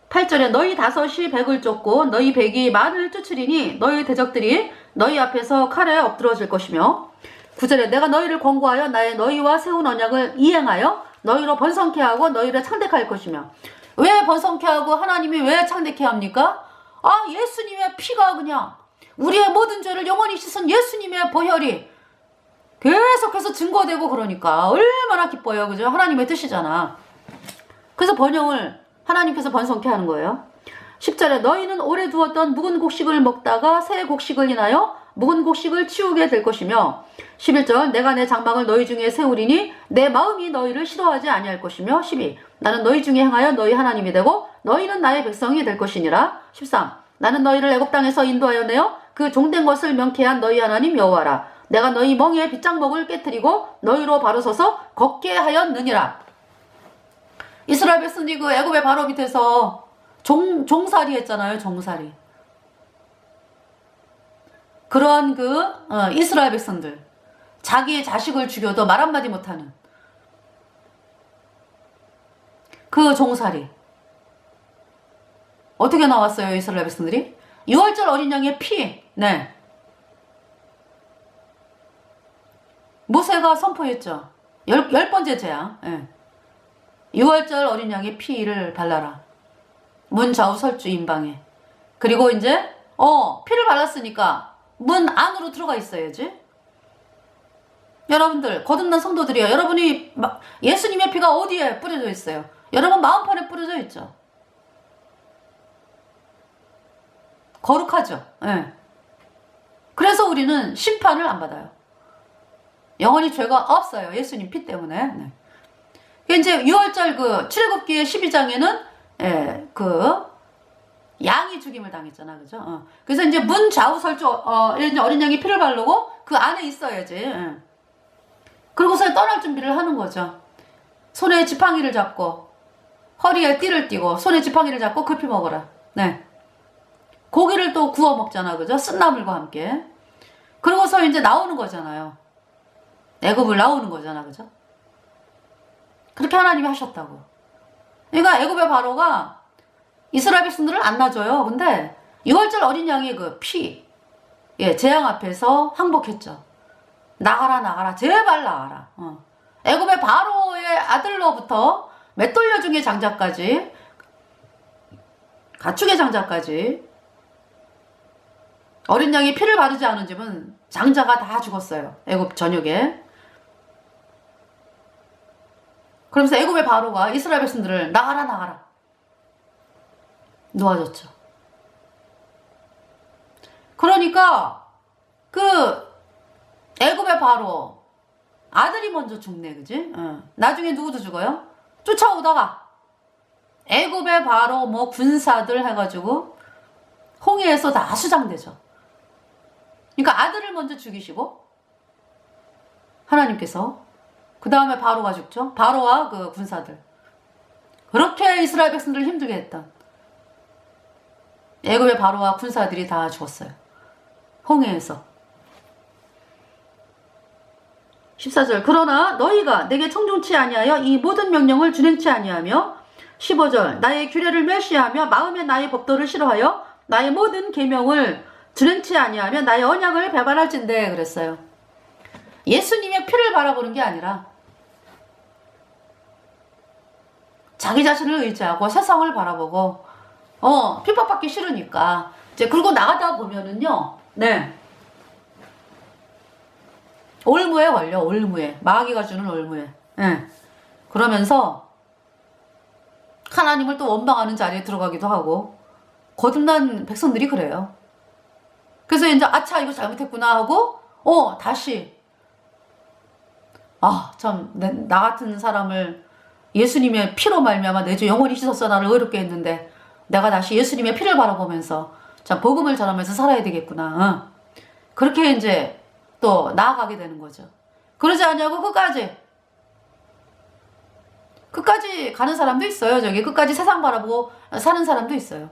8절에 너희 다섯이 백을 쫓고 너희 백이 만을 쫓으리니 너희 대적들이 너희 앞에서 칼에 엎드러질 것이며 9절에 내가 너희를 권고하여 나의 너희와 세운 언약을 이행하여 너희로 번성케 하고 너희를 창대케 할 것이며. 왜 번성케 하고 하나님이 왜 창대케 합니까? 예수님의 피가 그냥 우리의 모든 죄를 영원히 씻은 예수님의 보혈이 계속해서 증거되고 그러니까 얼마나 기뻐요. 그죠? 하나님의 뜻이잖아. 그래서 번영을 하나님께서 번성케 하는 거예요. 10절에 너희는 오래 두었던 묵은 곡식을 먹다가 새 곡식을 인하여 묵은 곡식을 치우게 될 것이며 11절 내가 내 장막을 너희 중에 세우리니 내 마음이 너희를 싫어하지 아니할 것이며 12 나는 너희 중에 행하여 너희 하나님이 되고 너희는 나의 백성이 될 것이니라. 13 나는 너희를 애굽 땅에서 인도하여 내어 그 종된 것을 명케한 너희 하나님 여호와라. 내가 너희 멍에 빗장목을 깨뜨리고 너희로 바로 서서 걷게 하였느니라. 이스라엘 백성들이 그 애굽의 바로 밑에서 종살이 했잖아요. 종살이. 그런 이스라엘 백성들, 자기 자식을 죽여도 말 한마디 못하는 그 종살이 어떻게 나왔어요? 이스라엘 백성들이 6월절 어린 양의 피, 네, 모세가 선포했죠. 열 번째 재앙. 예. 6월절 어린 양의 피를 발라라. 문 좌우 설주 임방에. 그리고 이제 피를 발랐으니까 문 안으로 들어가 있어야지. 여러분들 거듭난 성도들이요. 여러분이 예수님의 피가 어디에 뿌려져 있어요? 여러분 마음판에 뿌려져 있죠. 거룩하죠. 예. 그래서 우리는 심판을 안 받아요. 영원히 죄가 없어요. 예수님 피 때문에. 네. 이제 6월절 출애굽기 12장에는 그 양이 죽임을 당했잖아, 그죠? 그래서 이제 문 좌우 설주 어린 양이 피를 바르고 그 안에 있어야지. 그러고서 떠날 준비를 하는 거죠. 손에 지팡이를 잡고 허리에 띠를 띠고 손에 지팡이를 잡고 급히 먹어라. 네. 고기를 또 구워 먹잖아, 그죠? 쓴나물과 함께. 그러고서 이제 나오는 거잖아요. 애굽을 나오는 거잖아, 그죠? 그렇게 하나님이 하셨다고. 그러니까 애굽의 바로가 이스라엘 백성들을 안 놔줘요. 근데 6월절 어린 양의 그 피, 재앙 앞에서 항복했죠. 나가라, 나가라, 제발 나가라. 애굽의 바로의 아들로부터 맷돌려 중의 장자까지, 가축의 장자까지 어린 양이 피를 바르지 않은 집은 장자가 다 죽었어요. 애굽 전역에. 그러면서 애굽의 바로가 이스라엘 백성들을 나가라, 나가라 놓아줬죠. 그러니까 그 애굽의 바로 아들이 먼저 죽네, 그지? 나중에 누구도 죽어요? 쫓아오다가 애굽의 바로 뭐 군사들 해가지고 홍해에서 다 수장되죠. 그러니까 아들을 먼저 죽이시고 하나님께서 그 다음에 바로가 죽죠. 바로와 그 군사들. 그렇게 이스라엘 백성들을 힘들게 했던 애굽의 바로와 군사들이 다 죽었어요. 홍해에서. 14절 그러나 너희가 내게 청종치 아니하여 이 모든 명령을 준행치 아니하며 15절 나의 규례를 멸시하며 마음에 나의 법도를 싫어하여 나의 모든 계명을 준행치 아니하며 나의 언약을 배반할진대 그랬어요. 예수님의 피를 바라보는 게 아니라 자기 자신을 의지하고 세상을 바라보고 핍박받기 싫으니까 이제 그러고 나가다 보면은요. 네. 올무에 걸려. 올무에. 마귀가 주는 올무에. 네. 그러면서 하나님을 또 원망하는 자리에 들어가기도 하고 거듭난 백성들이 그래요. 그래서 이제 아차 이거 잘못했구나 하고 다시 참 나 같은 사람을 예수님의 피로 말미암아 내 주 영원히 씻어서 나를 의롭게 했는데 내가 다시 예수님의 피를 바라보면서 참 복음을 전하면서 살아야 되겠구나. 그렇게 이제 또 나아가게 되는 거죠. 그러지 않냐고 끝까지 가는 사람도 있어요. 저기 끝까지 세상 바라보고 사는 사람도 있어요.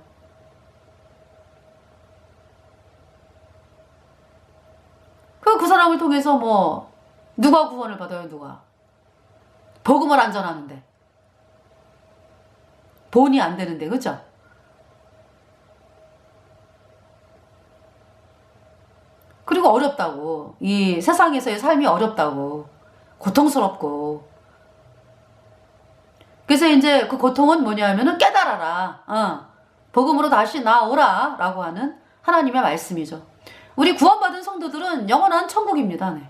그 사람을 통해서 뭐 누가 구원을 받아요? 누가? 복음을 안 전하는데 본이 안 되는데 그죠? 그리고 어렵다고 이 세상에서의 삶이 어렵다고 고통스럽고 그래서 이제 그 고통은 뭐냐면은 깨달아라 복음으로 다시 나오라 라고 하는 하나님의 말씀이죠. 우리 구원받은 성도들은 영원한 천국입니다. 네.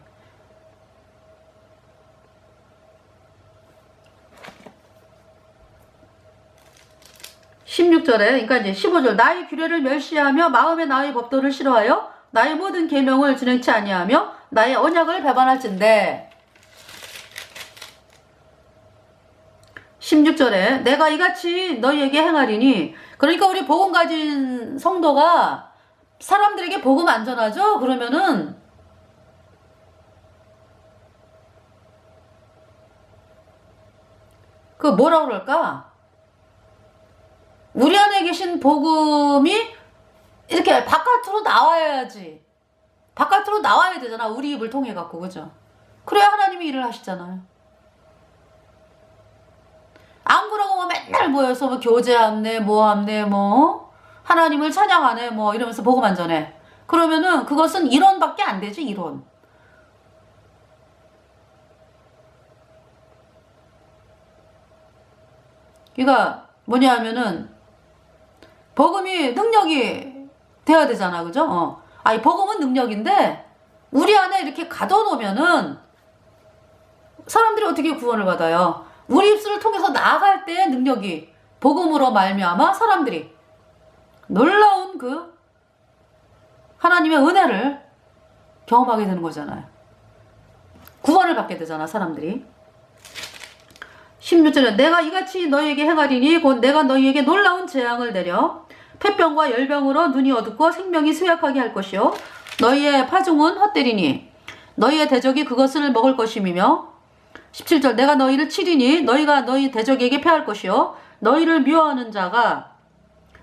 (16절에) 그러니까 이제 15절 나의 규례를 멸시하며 마음에 나의 법도를 싫어하여 나의 모든 계명을 준행치 아니하며 나의 언약을 배반할진대. 16절에 내가 이같이 너희에게 행하리니 그러니까 우리 복음 가진 성도가 사람들에게 복음 안 전하죠? 그러면은 그 뭐라 그럴까? 우리 안에 계신 복음이 이렇게 바깥으로 나와야지. 바깥으로 나와야 되잖아. 우리 입을 통해 갖고 그죠? 그래야 하나님이 일을 하시잖아요. 안 그러고 뭐 맨날 모여서 뭐 교제함네 뭐함네 뭐 하나님을 찬양하네 뭐 이러면서 복음 안 전해. 그러면은 그것은 이론밖에 안 되지. 이론. 그러니까 뭐냐 하면은 복음이 능력이 돼야 되잖아. 그죠? 아니 복음은 능력인데 우리 안에 이렇게 가둬놓으면은 사람들이 어떻게 구원을 받아요? 우리 입술을 통해서 나아갈 때의 능력이 복음으로 말미암아 사람들이 놀라운 그 하나님의 은혜를 경험하게 되는 거잖아요. 구원을 받게 되잖아, 사람들이. 16절에 내가 이같이 너희에게 행하리니 곧 내가 너희에게 놀라운 재앙을 내려 폐병과 열병으로 눈이 어둡고 생명이 쇠약하게 할 것이요 너희의 파종은 헛되리니 너희의 대적이 그것을 먹을 것임이며 17절 내가 너희를 치리니 너희가 너희 대적에게 패할 것이요 너희를 미워하는 자가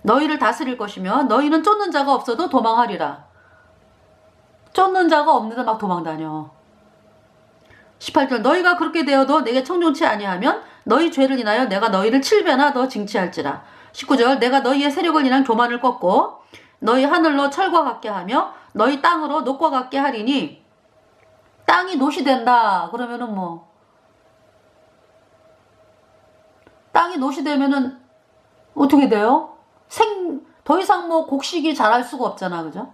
너희를 다스릴 것이며 너희는 쫓는 자가 없어도 도망하리라. 쫓는 자가 없는데 막 도망다녀. 18절 너희가 그렇게 되어도 내게 청종치 아니하면 너희 죄를 인하여 내가 너희를 7배나 더 징치할지라. 19절 내가 너희의 세력을 인한 교만을 꺾고 너희 하늘로 철과 같게 하며 너희 땅으로 녹과 같게 하리니 땅이 노시 된다. 그러면은 뭐 땅이 노시 되면은 어떻게 돼요? 더 이상 뭐 곡식이 자랄 수가 없잖아. 그죠?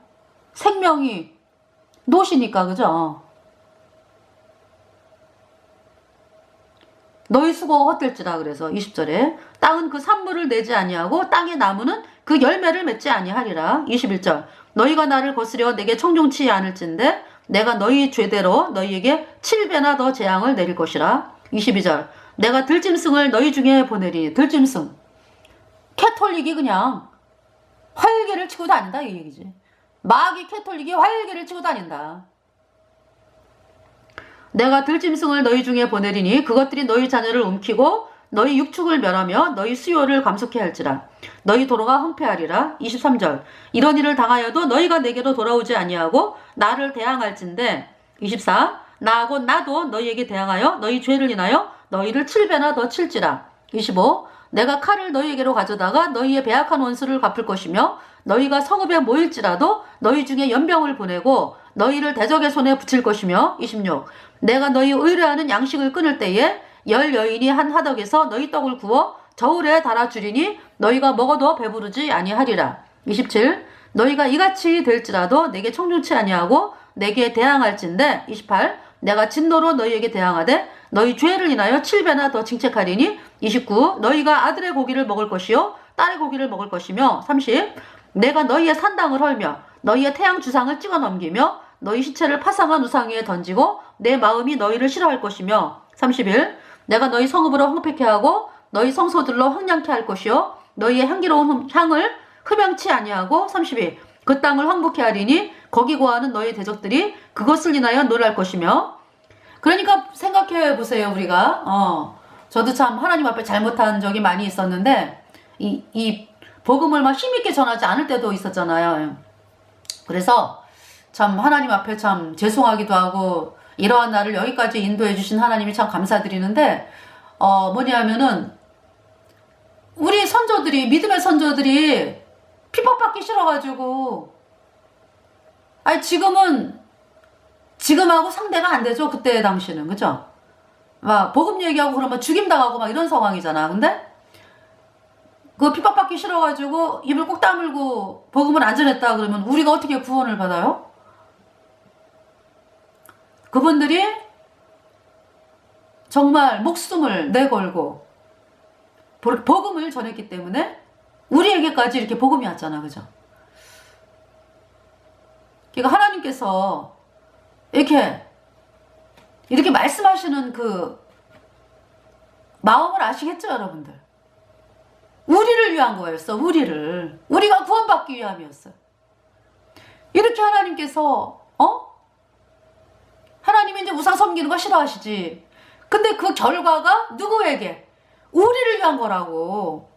생명이 노시니까. 그죠? 너희 수고가 헛될지라. 그래서 20절에 땅은 그 산물을 내지 아니하고 땅의 나무는 그 열매를 맺지 아니하리라. 21절 너희가 나를 거스려 내게 청종치 않을진데 내가 너희 죄대로 너희에게 7배나 더 재앙을 내릴 것이라. 22절 내가 들짐승을 너희 중에 보내리니. 들짐승 캐톨릭이 그냥 활개를 치고 다닌다 이 얘기지. 마귀 캐톨릭이 활개를 치고 다닌다. 내가 들짐승을 너희 중에 보내리니 그것들이 너희 자녀를 움키고 너희 육축을 멸하며 너희 수요를 감속해 할지라. 너희 도로가 황폐하리라. 23절 이런 일을 당하여도 너희가 내게로 돌아오지 아니하고 나를 대항할진대. 24 나하고 나도 너희에게 대항하여 너희 죄를 인하여 너희를 7배나 더 칠지라. 25 내가 칼을 너희에게로 가져다가 너희의 배악한 원수를 갚을 것이며 너희가 성읍에 모일지라도 너희 중에 연병을 보내고 너희를 대적의 손에 붙일 것이며. 26 내가 너희 의뢰하는 양식을 끊을 때에 10 여인이 한 화덕에서 너희 떡을 구워 저울에 달아주리니 너희가 먹어도 배부르지 아니하리라. 27 너희가 이같이 될지라도 내게 청종치 아니하고 내게 대항할진대. 28 내가 진노로 너희에게 대항하되 너희 죄를 인하여 7배나 더 징책하리니. 29 너희가 아들의 고기를 먹을 것이요 딸의 고기를 먹을 것이며. 30 내가 너희의 산당을 헐며 너희의 태양 주상을 찍어 넘기며 너희 시체를 파상한 우상 위에 던지고 내 마음이 너희를 싫어할 것이며. 31 내가 너희 성읍으로 황폐케 하고 너희 성소들로 황량케 할 것이요 너희의 향기로운 향을 흡양치 아니하고. 32 그 땅을 황복케 하리니 거기 거하는 너희 대적들이 그것을 인하여 놀랄 것이며. 그러니까 생각해 보세요. 우리가 저도 참 하나님 앞에 잘못한 적이 많이 있었는데 이 복음을 막 힘있게 전하지 않을 때도 있었잖아요. 그래서 참 하나님 앞에 참 죄송하기도 하고 이러한 나를 여기까지 인도해 주신 하나님이 참 감사드리는데 뭐냐면은 우리 선조들이 믿음의 선조들이 핍박받기 싫어가지고 아니 지금하고 상대가 안 되죠. 그때 당시는. 그죠? 막 복음 얘기하고 그러면 죽임당하고 막 이런 상황이잖아. 근데 그 핍박받기 싫어가지고 입을 꼭 다물고 복음을 안 전했다 그러면 우리가 어떻게 구원을 받아요? 그분들이 정말 목숨을 내걸고 복음을 전했기 때문에 우리에게까지 이렇게 복음이 왔잖아. 그죠? 그러니까 하나님께서 이렇게 말씀하시는 그 마음을 아시겠죠, 여러분들? 우리를 위한 거였어. 우리가 구원받기 위함이었어. 이렇게 하나님께서 하나님이 이제 우상 섬기는 거 싫어하시지. 근데 그 결과가 누구에게? 우리를 위한 거라고.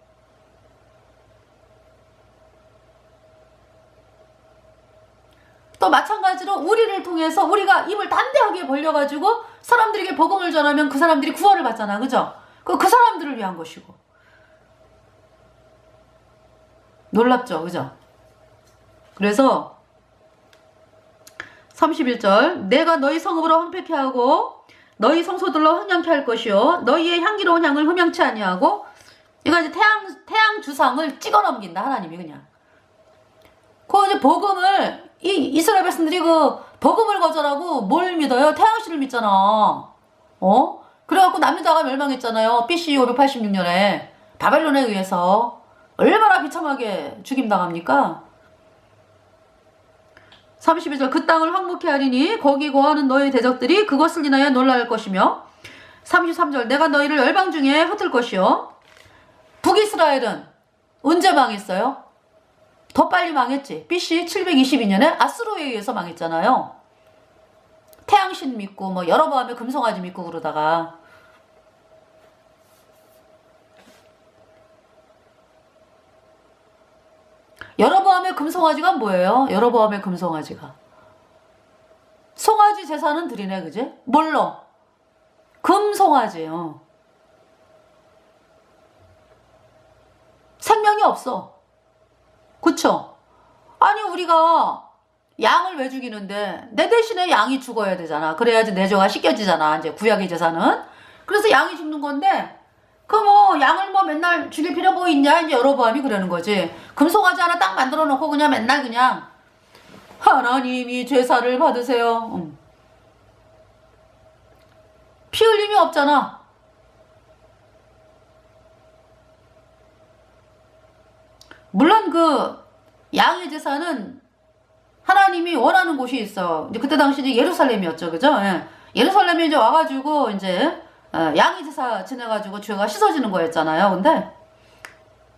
또 마찬가지로 우리를 통해서 우리가 입을 단대하게 벌려가지고 사람들에게 복음을 전하면 그 사람들이 구원을 받잖아. 그죠? 그 사람들을 위한 것이고. 놀랍죠? 그죠? 그래서 31절 내가 너희 성읍으로 황폐케 하고 너희 성소들로 황량케 할 것이요 너희의 향기로운 향을 흠양치 아니하고 이거 이제 태양 주상을 찍어 넘긴다, 하나님이 그냥. 그 이제 복음을, 이스라엘 백성들이 그 복음을 거절하고 뭘 믿어요? 태양신을 믿잖아. 그래갖고 남유다가 멸망했잖아요. BC 586년에. 바벨론에 의해서. 얼마나 비참하게 죽임당합니까? 32절 그 땅을 황무케 하리니 거기 거하는 너희 대적들이 그것을 인하여 놀랄 것이며 33절 내가 너희를 열방 중에 흩을 것이요. 북이스라엘은 언제 망했어요? 더 빨리 망했지. BC 722년에 아스로에 의해서 망했잖아요. 태양신 믿고 뭐 여로보암의 금송아지 믿고 그러다가. 여로보암의 금송아지가 뭐예요? 여로보암의 금송아지가 송아지 제사는 드리네, 그지? 뭘로? 금송아지예요. 생명이 없어. 그쵸? 아니 우리가 양을 왜 죽이는데 내 대신에 양이 죽어야 되잖아. 그래야지 내 죄가 씻겨지잖아. 이제 구약의 제사는. 그래서 양이 죽는 건데 그 뭐 양을 뭐 맨날 죽일 필요 뭐 있냐, 이제 여로보암이 그러는 거지. 금송아지 하나 딱 만들어 놓고 그냥 맨날 그냥 하나님이 제사를 받으세요. 피 흘림이 없잖아. 물론 그 양의 제사는 하나님이 원하는 곳이 있어. 이제 그때 당시 이제 예루살렘이었죠, 그죠? 예. 예루살렘에 이제 와가지고 이제 양의 제사 지내가지고 죄가 씻어지는 거였잖아요. 근데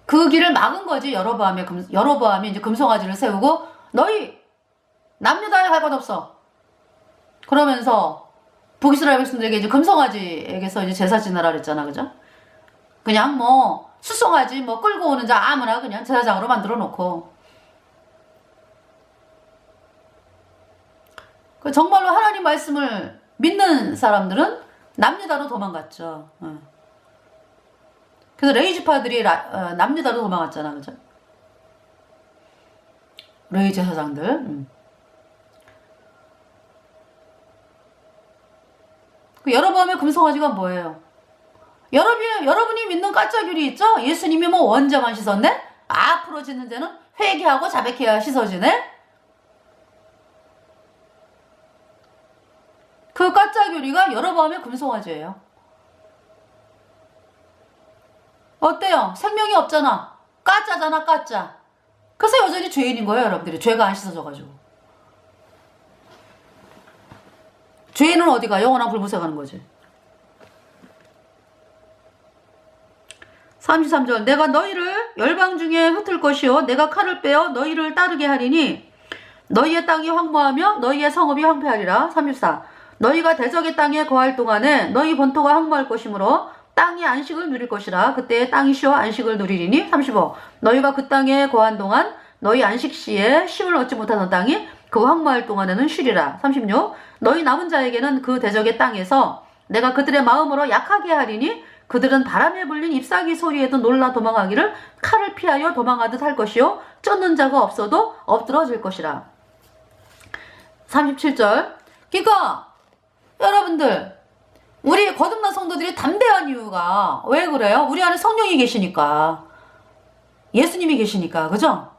그 길을 막은 거지. 여로보암이 이제 금송아지를 세우고 너희 남유다에 갈 것 없어. 그러면서 북이스라엘 백성들에게 이제 금송아지에게서 이제 제사 지내라 그랬잖아, 그죠? 그냥 뭐 수송아지 뭐 끌고 오는 자 아무나 그냥 제사장으로 만들어 놓고. 정말로 하나님 말씀을 믿는 사람들은 남유다로 도망갔죠. 그래서 레이지파들이 남유다로 도망갔잖아, 그죠? 레이 제사장들. 여로보암의 금송아지가 뭐예요? 여러분이 믿는 까짜귤이 있죠? 예수님이 뭐 원자만 씻었네? 앞으로 짓는 데는 회개하고 자백해야 씻어지네? 그 까짜교리가 여로보암의 금송아지예요. 어때요? 생명이 없잖아. 까짜잖아, 까짜. 그래서 여전히 죄인인 거예요, 여러분들이. 죄가 안 씻어져가지고. 죄인은 어디가? 영원한 불못에 가는 거지. 33절 내가 너희를 열방 중에 흩을 것이요 내가 칼을 빼어 너희를 따르게 하리니 너희의 땅이 황무하며 너희의 성읍이 황폐하리라. 34 너희가 대적의 땅에 거할 동안에 너희 본토가 황무할 것이므로 땅이 안식을 누릴 것이라. 그때에 땅이 쉬어 안식을 누리리니. 35 너희가 그 땅에 거한 동안 너희 안식 시에 쉼을 얻지 못하는 땅이 그 황무할 동안에는 쉬리라. 36 너희 남은 자에게는 그 대적의 땅에서 내가 그들의 마음으로 약하게 하리니 그들은 바람에 불린 잎사귀 소리에도 놀라 도망하기를 칼을 피하여 도망하듯 할 것이요 쫓는 자가 없어도 엎드러질 것이라. 37절 그러니까 여러분들 우리 거듭난 성도들이 담대한 이유가 왜 그래요? 우리 안에 성령이 계시니까, 예수님이 계시니까, 그죠?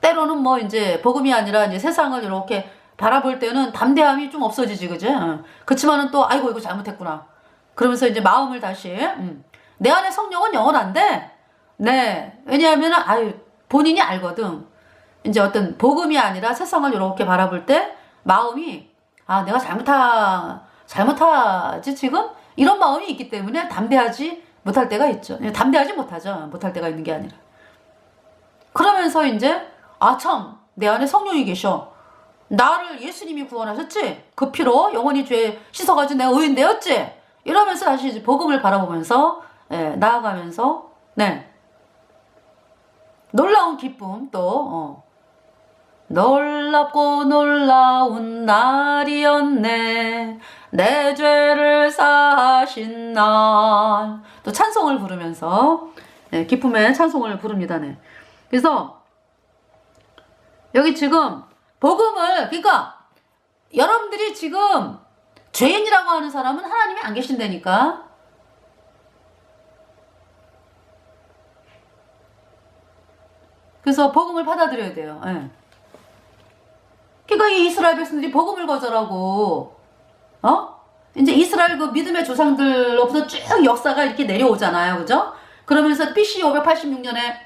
때로는 뭐 이제 복음이 아니라 이제 세상을 이렇게 바라볼 때는 담대함이 좀 없어지지, 그지? 그치만은 또 아이고 이거 잘못했구나 그러면서 이제 마음을 다시 내 안에 성령은 영원한데, 네, 왜냐하면 본인이 알거든. 이제 어떤 복음이 아니라 세상을 이렇게 바라볼 때 마음이 내가 잘못하지 지금? 이런 마음이 있기 때문에 담대하지 못할 때가 있죠. 담대하지 못하죠. 못할 때가 있는 게 아니라. 그러면서 이제 참 내 안에 성령이 계셔. 나를 예수님이 구원하셨지? 그 피로 영원히 죄 씻어가지고 내가 의인 되었지? 이러면서 다시 이제 복음을 바라보면서 나아가면서 놀라운 기쁨 또 놀랍고 놀라운 날이었네 내 죄를 사하신 날. 또 찬송을 부르면서 기쁨의 찬송을 부릅니다. 그래서 여기 지금 복음을, 그러니까 여러분들이 지금 죄인이라고 하는 사람은 하나님이 안 계신다니까. 그래서 복음을 받아들여야 돼요. 예. 그러니까 이 이스라엘 백성들이 복음을 거절하고, 이제 이스라엘 그 믿음의 조상들로부터 쭉 역사가 이렇게 내려오잖아요. 그죠? 그러면서 BC 586년에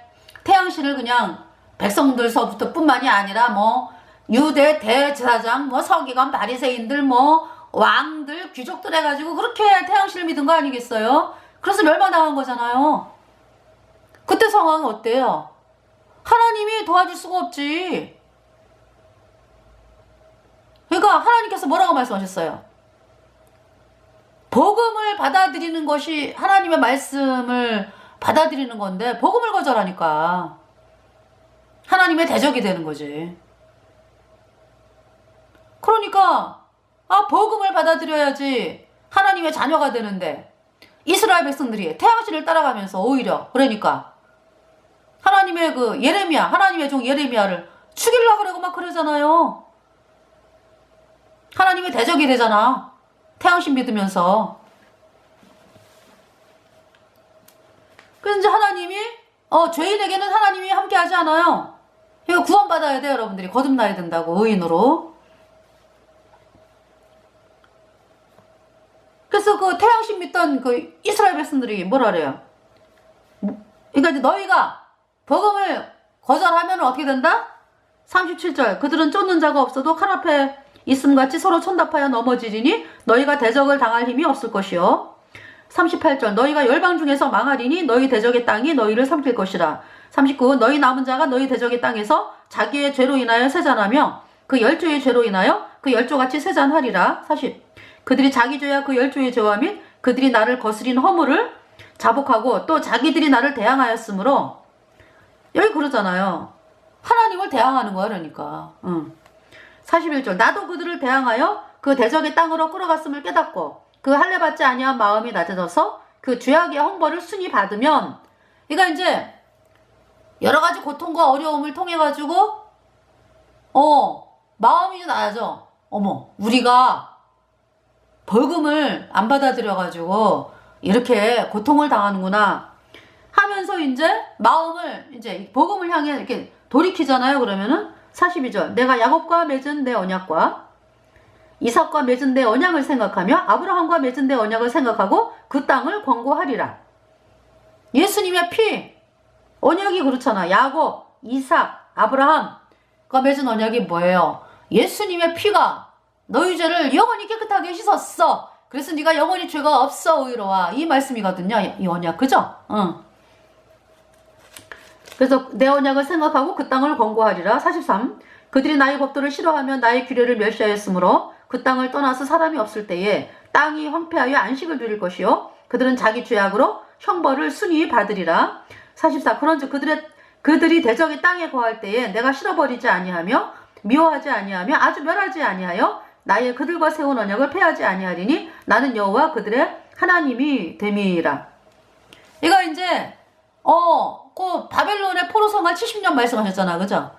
태양신을 그냥 백성들서부터 뿐만이 아니라 뭐 유대 대제사장, 뭐 서기관, 바리새인들, 뭐 왕들, 귀족들 해가지고 그렇게 태양신을 믿은 거 아니겠어요? 그래서 멸망당한 거잖아요. 그때 상황은 어때요? 하나님이 도와줄 수가 없지. 그러니까 하나님께서 뭐라고 말씀하셨어요? 복음을 받아들이는 것이 하나님의 말씀을 받아들이는 건데 복음을 거절하니까 하나님의 대적이 되는 거지. 그러니까 복음을 받아들여야지 하나님의 자녀가 되는데 이스라엘 백성들이 태양신을 따라가면서 오히려 그러니까 하나님의 그 예레미야, 하나님의 종 예레미야를 죽이려고 그러고 막 그러잖아요. 하나님의 대적이 되잖아. 태양신 믿으면서. 그래서 이제 하나님이 죄인에게는 하나님이 함께하지 않아요. 이거 구원받아야 돼요. 여러분들이 거듭나야 된다고 의인으로. 그래서 그 태양신 믿던 그 이스라엘 백성들이 뭐라 그래요? 그러니까 이제 너희가 복음을 거절하면 어떻게 된다? 37절 그들은 쫓는 자가 없어도 칼 앞에 있음같이 서로 천답하여 넘어지리니 너희가 대적을 당할 힘이 없을 것이요. 38절 너희가 열방 중에서 망하리니 너희 대적의 땅이 너희를 삼킬 것이라. 39 너희 남은 자가 너희 대적의 땅에서 자기의 죄로 인하여 세잔하며 그 열조의 죄로 인하여 그 열조같이 세잔하리라. 40 그들이 자기 죄와 그 열조의 죄와 및 그들이 나를 거스린 허물을 자복하고 또 자기들이 나를 대항하였으므로 여기 그러잖아요. 하나님을 대항하는 거야 그러니까. 41절 나도 그들을 대항하여 그 대적의 땅으로 끌어갔음을 깨닫고 그 할례 받지 아니한 마음이 낮아져서 그 죄악의 형벌을 순히 받으면 그러니까 이제 여러 가지 고통과 어려움을 통해 가지고 마음이 낮아져. 어머 우리가 벌금을 안 받아들여 가지고 이렇게 고통을 당하는구나 하면서 이제 마음을 이제 복음을 향해 이렇게 돌이키잖아요. 그러면은 42절 내가 야곱과 맺은 내 언약과 이삭과 맺은 내 언약을 생각하며 아브라함과 맺은 내 언약을 생각하고 그 땅을 권고하리라. 예수님의 피 언약이 그렇잖아. 야곱, 이삭, 아브라함과 맺은 언약이 뭐예요? 예수님의 피가 너희 죄를 영원히 깨끗하게 씻었어. 그래서 네가 영원히 죄가 없어 의로와 이 말씀이거든요. 이 언약 그죠? 그래서 내 언약을 생각하고 그 땅을 권고하리라. 43 그들이 나의 법도를 싫어하며 나의 규례를 멸시하였으므로 그 땅을 떠나서 사람이 없을 때에 땅이 황폐하여 안식을 누릴 것이요 그들은 자기 죄악으로 형벌을 순히 받으리라. 44 그런즉 그들이 대적의 땅에 거할 때에 내가 싫어버리지 아니하며 미워하지 아니하며 아주 멸하지 아니하여 나의 그들과 세운 언약을 폐하지 아니하리니 나는 여호와 그들의 하나님이 됨이라. 이거 이제 그 바벨론의 포로성활 70년 말씀하셨잖아. 그죠?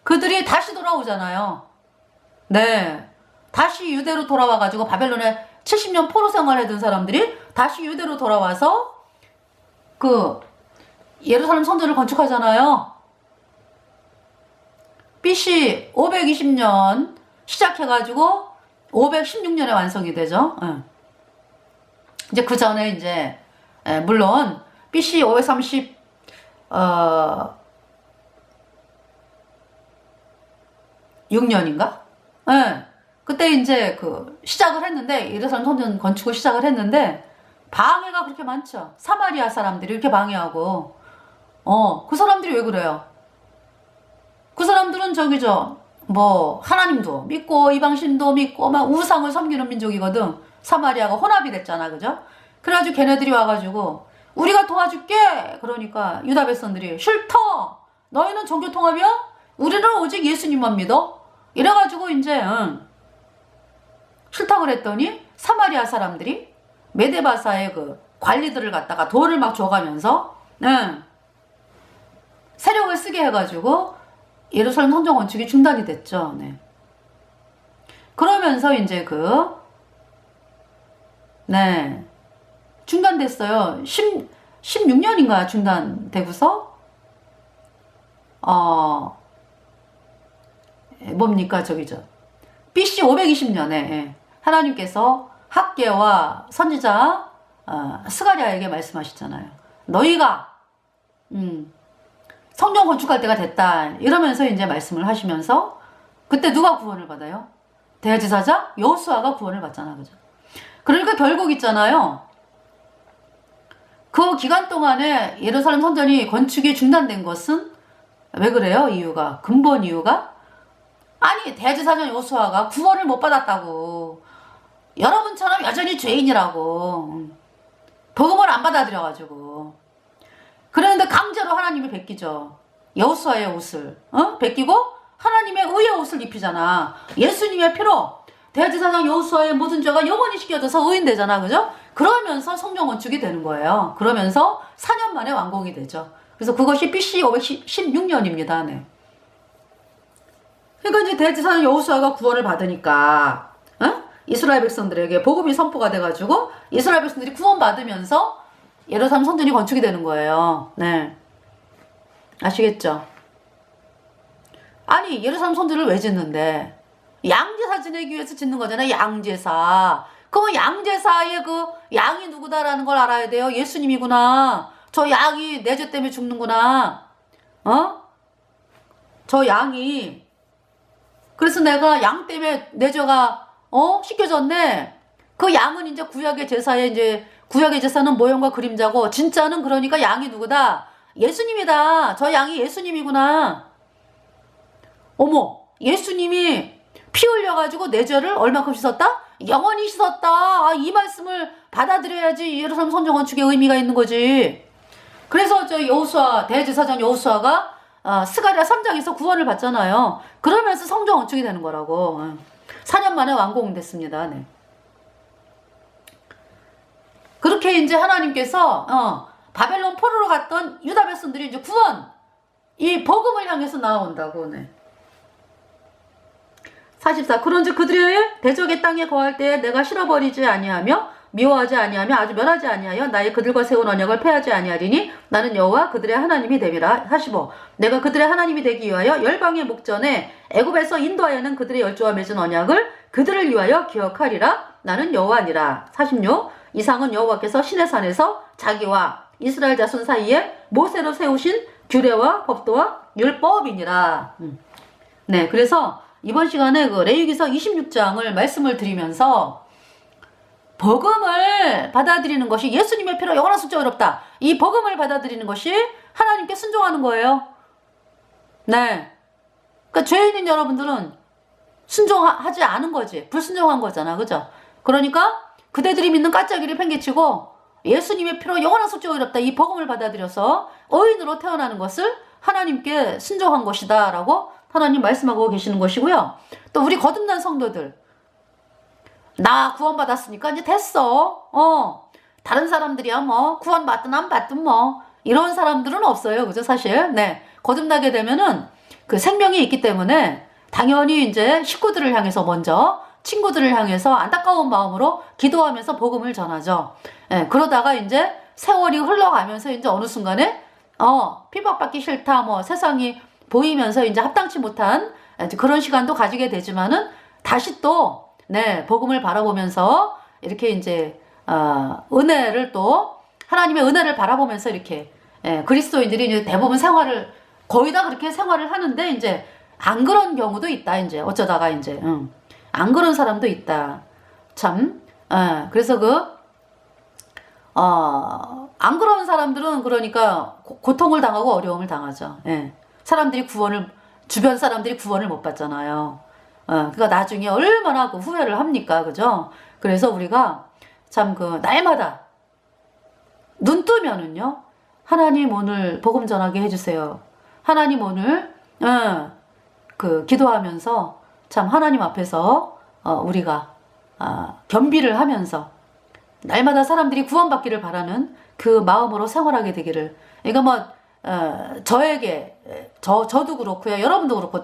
그들이 다시 돌아오잖아요. 네. 다시 유대로 돌아와가지고 바벨론에 70년 포로생활 하던 사람들이 다시 유대로 돌아와서 그 예루살렘 성전을 건축하잖아요. BC 520년 시작해가지고 516년에 완성이 되죠. 이제 그 전에 이제 물론 BC 536년인가? 그때 이제 그 시작을 했는데 예루살렘 성전 건축을 시작을 했는데 방해가 그렇게 많죠. 사마리아 사람들이 이렇게 방해하고 그 사람들이 왜 그래요? 그 사람들은 저기죠 뭐 하나님도 믿고 이방신도 믿고 막 우상을 섬기는 민족이거든. 사마리아가 혼합이 됐잖아. 그죠? 그래가지고 걔네들이 와가지고 우리가 도와줄게. 그러니까 유다 백성들이 싫다. 너희는 종교 통합이야? 우리는 오직 예수님만 믿어. 이래가지고 이제 싫다 그랬더니 사마리아 사람들이 메데바사의 그 관리들을 갖다가 돌을 막 줘가면서 세력을 쓰게 해가지고 예루살렘 성전 건축이 중단이 됐죠. 네. 그러면서 이제 중단됐어요. 16년인가 중단되고서 뭡니까 저기죠. BC 520년에 하나님께서 학개와 선지자 스가랴에게 말씀하셨잖아요. 너희가 성전 건축할 때가 됐다 이러면서 이제 말씀을 하시면서 그때 누가 구원을 받아요? 대제사장 여호수아가 구원을 받잖아, 그죠? 그러니까 결국 있잖아요. 그 기간 동안에 예루살렘 성전이 건축이 중단된 것은 왜 그래요? 이유가 근본 이유가 아니 대제사장 여호수아가 구원을 못 받았다고. 여러분처럼 여전히 죄인이라고 복음을 안 받아들여가지고. 그런데 강제로 하나님이 베끼죠. 여호수아의 옷을 베끼고 하나님의 의의 옷을 입히잖아. 예수님의 피로 대제사장 여호수아의 모든 죄가 영원히 씻겨져서 의인 되잖아, 그죠? 그러면서 성전 건축이 되는 거예요. 그러면서 4년 만에 완공이 되죠. 그래서 그것이 BC 516년입니다. 네. 그러니까 이제 대제사장 여호수아가 구원을 받으니까 이스라엘 백성들에게 복음이 선포가 돼가지고 이스라엘 백성들이 구원 받으면서 예루살렘 성전이 건축이 되는 거예요. 네, 아시겠죠? 아니 예루살렘 성전을 왜 짓는데 양제사 지내기 위해서 짓는 거잖아요. 양제사. 그러면 양제사의 그 양이 누구다라는 걸 알아야 돼요. 예수님이구나. 저 양이 내 죄 때문에 죽는구나. 저 양이. 그래서 내가 양 때문에 내 죄가 씻겨졌네. 그 양은 이제 구약의 제사에 이제 구약의 제사는 모형과 그림자고 진짜는 그러니까 양이 누구다? 예수님이다. 저 양이 예수님이구나. 어머, 예수님이 피 흘려가지고 내 죄를 얼마큼 씻었다? 영원히 씻었다. 이 말씀을 받아들여야지 예루살렘 성전 건축의 의미가 있는 거지. 그래서 저 여호수아 대제사장 여호수아가 스가랴 3장에서 구원을 받잖아요. 그러면서 성전 건축이 되는 거라고. 4년 만에 완공됐습니다. 네. 그렇게 이제 하나님께서 바벨론 포로로 갔던 유다 백성들이 이제 구원, 이 복음을 향해서 나아온다고. 네. 44. 그런즉 그들의 대적의 땅에 거할 때에 내가 실어버리지 아니하며 미워하지 아니하며 아주 멸하지 아니하여 나의 그들과 세운 언약을 폐하지 아니하리니 나는 여호와 그들의 하나님이 됨이라. 45. 내가 그들의 하나님이 되기 위하여 열방의 목전에 애굽에서 인도하여는 그들의 열조와 맺은 언약을 그들을 위하여 기억하리라. 나는 여호와니라. 46. 이상은 여호와께서 시내 산에서 자기와 이스라엘 자손 사이에 모세로 세우신 규례와 법도와 율법이니라. 네, 그래서 이번 시간에 그 레위기서 26장을 말씀을 드리면서 복음을 받아들이는 것이 예수님의 피로 영원한 숙제 어렵다. 이 복음을 받아들이는 것이 하나님께 순종하는 거예요. 네. 그러니까 죄인인 여러분들은 순종하지 않은 거지. 불순종한 거잖아. 그죠? 그러니까 그대들이 믿는 까짜기를 팽개치고 예수님의 피로 영원한 숙제 어렵다. 이 복음을 받아들여서 의인으로 태어나는 것을 하나님께 순종한 것이다. 라고 하나님 말씀하고 계시는 것이고요. 또 우리 거듭난 성도들. 나 구원받았으니까 이제 됐어. 다른 사람들이야 뭐 구원받든 안 받든 뭐 이런 사람들은 없어요. 그죠? 사실. 네. 거듭나게 되면은 그 생명이 있기 때문에 당연히 이제 식구들을 향해서 먼저 친구들을 향해서 안타까운 마음으로 기도하면서 복음을 전하죠. 네. 그러다가 이제 세월이 흘러가면서 이제 어느 순간에 핍박받기 싫다 뭐 세상이 보이면서 이제 합당치 못한 그런 시간도 가지게 되지만은 다시 또 네, 복음을 바라보면서 이렇게 이제 은혜를 또 하나님의 은혜를 바라보면서 이렇게 그리스도인들이 이제 대부분 생활을 거의 다 그렇게 생활을 하는데 이제 안 그런 경우도 있다. 이제 어쩌다가 이제 안 그런 사람도 있다. 참. 그래서 안 그런 사람들은 그러니까 고통을 당하고 어려움을 당하죠. 사람들이 주변 사람들이 구원을 못 받잖아요. 그러니까 나중에 얼마나 그 후회를 합니까? 그죠? 그래서 우리가 참 날마다 눈 뜨면은요, 하나님 오늘 복음 전하게 해주세요. 하나님 오늘, 기도하면서 참 하나님 앞에서, 우리가, 겸비를 하면서 날마다 사람들이 구원받기를 바라는 그 마음으로 생활하게 되기를. 그러니까 저도 그렇고요. 여러분도 그렇고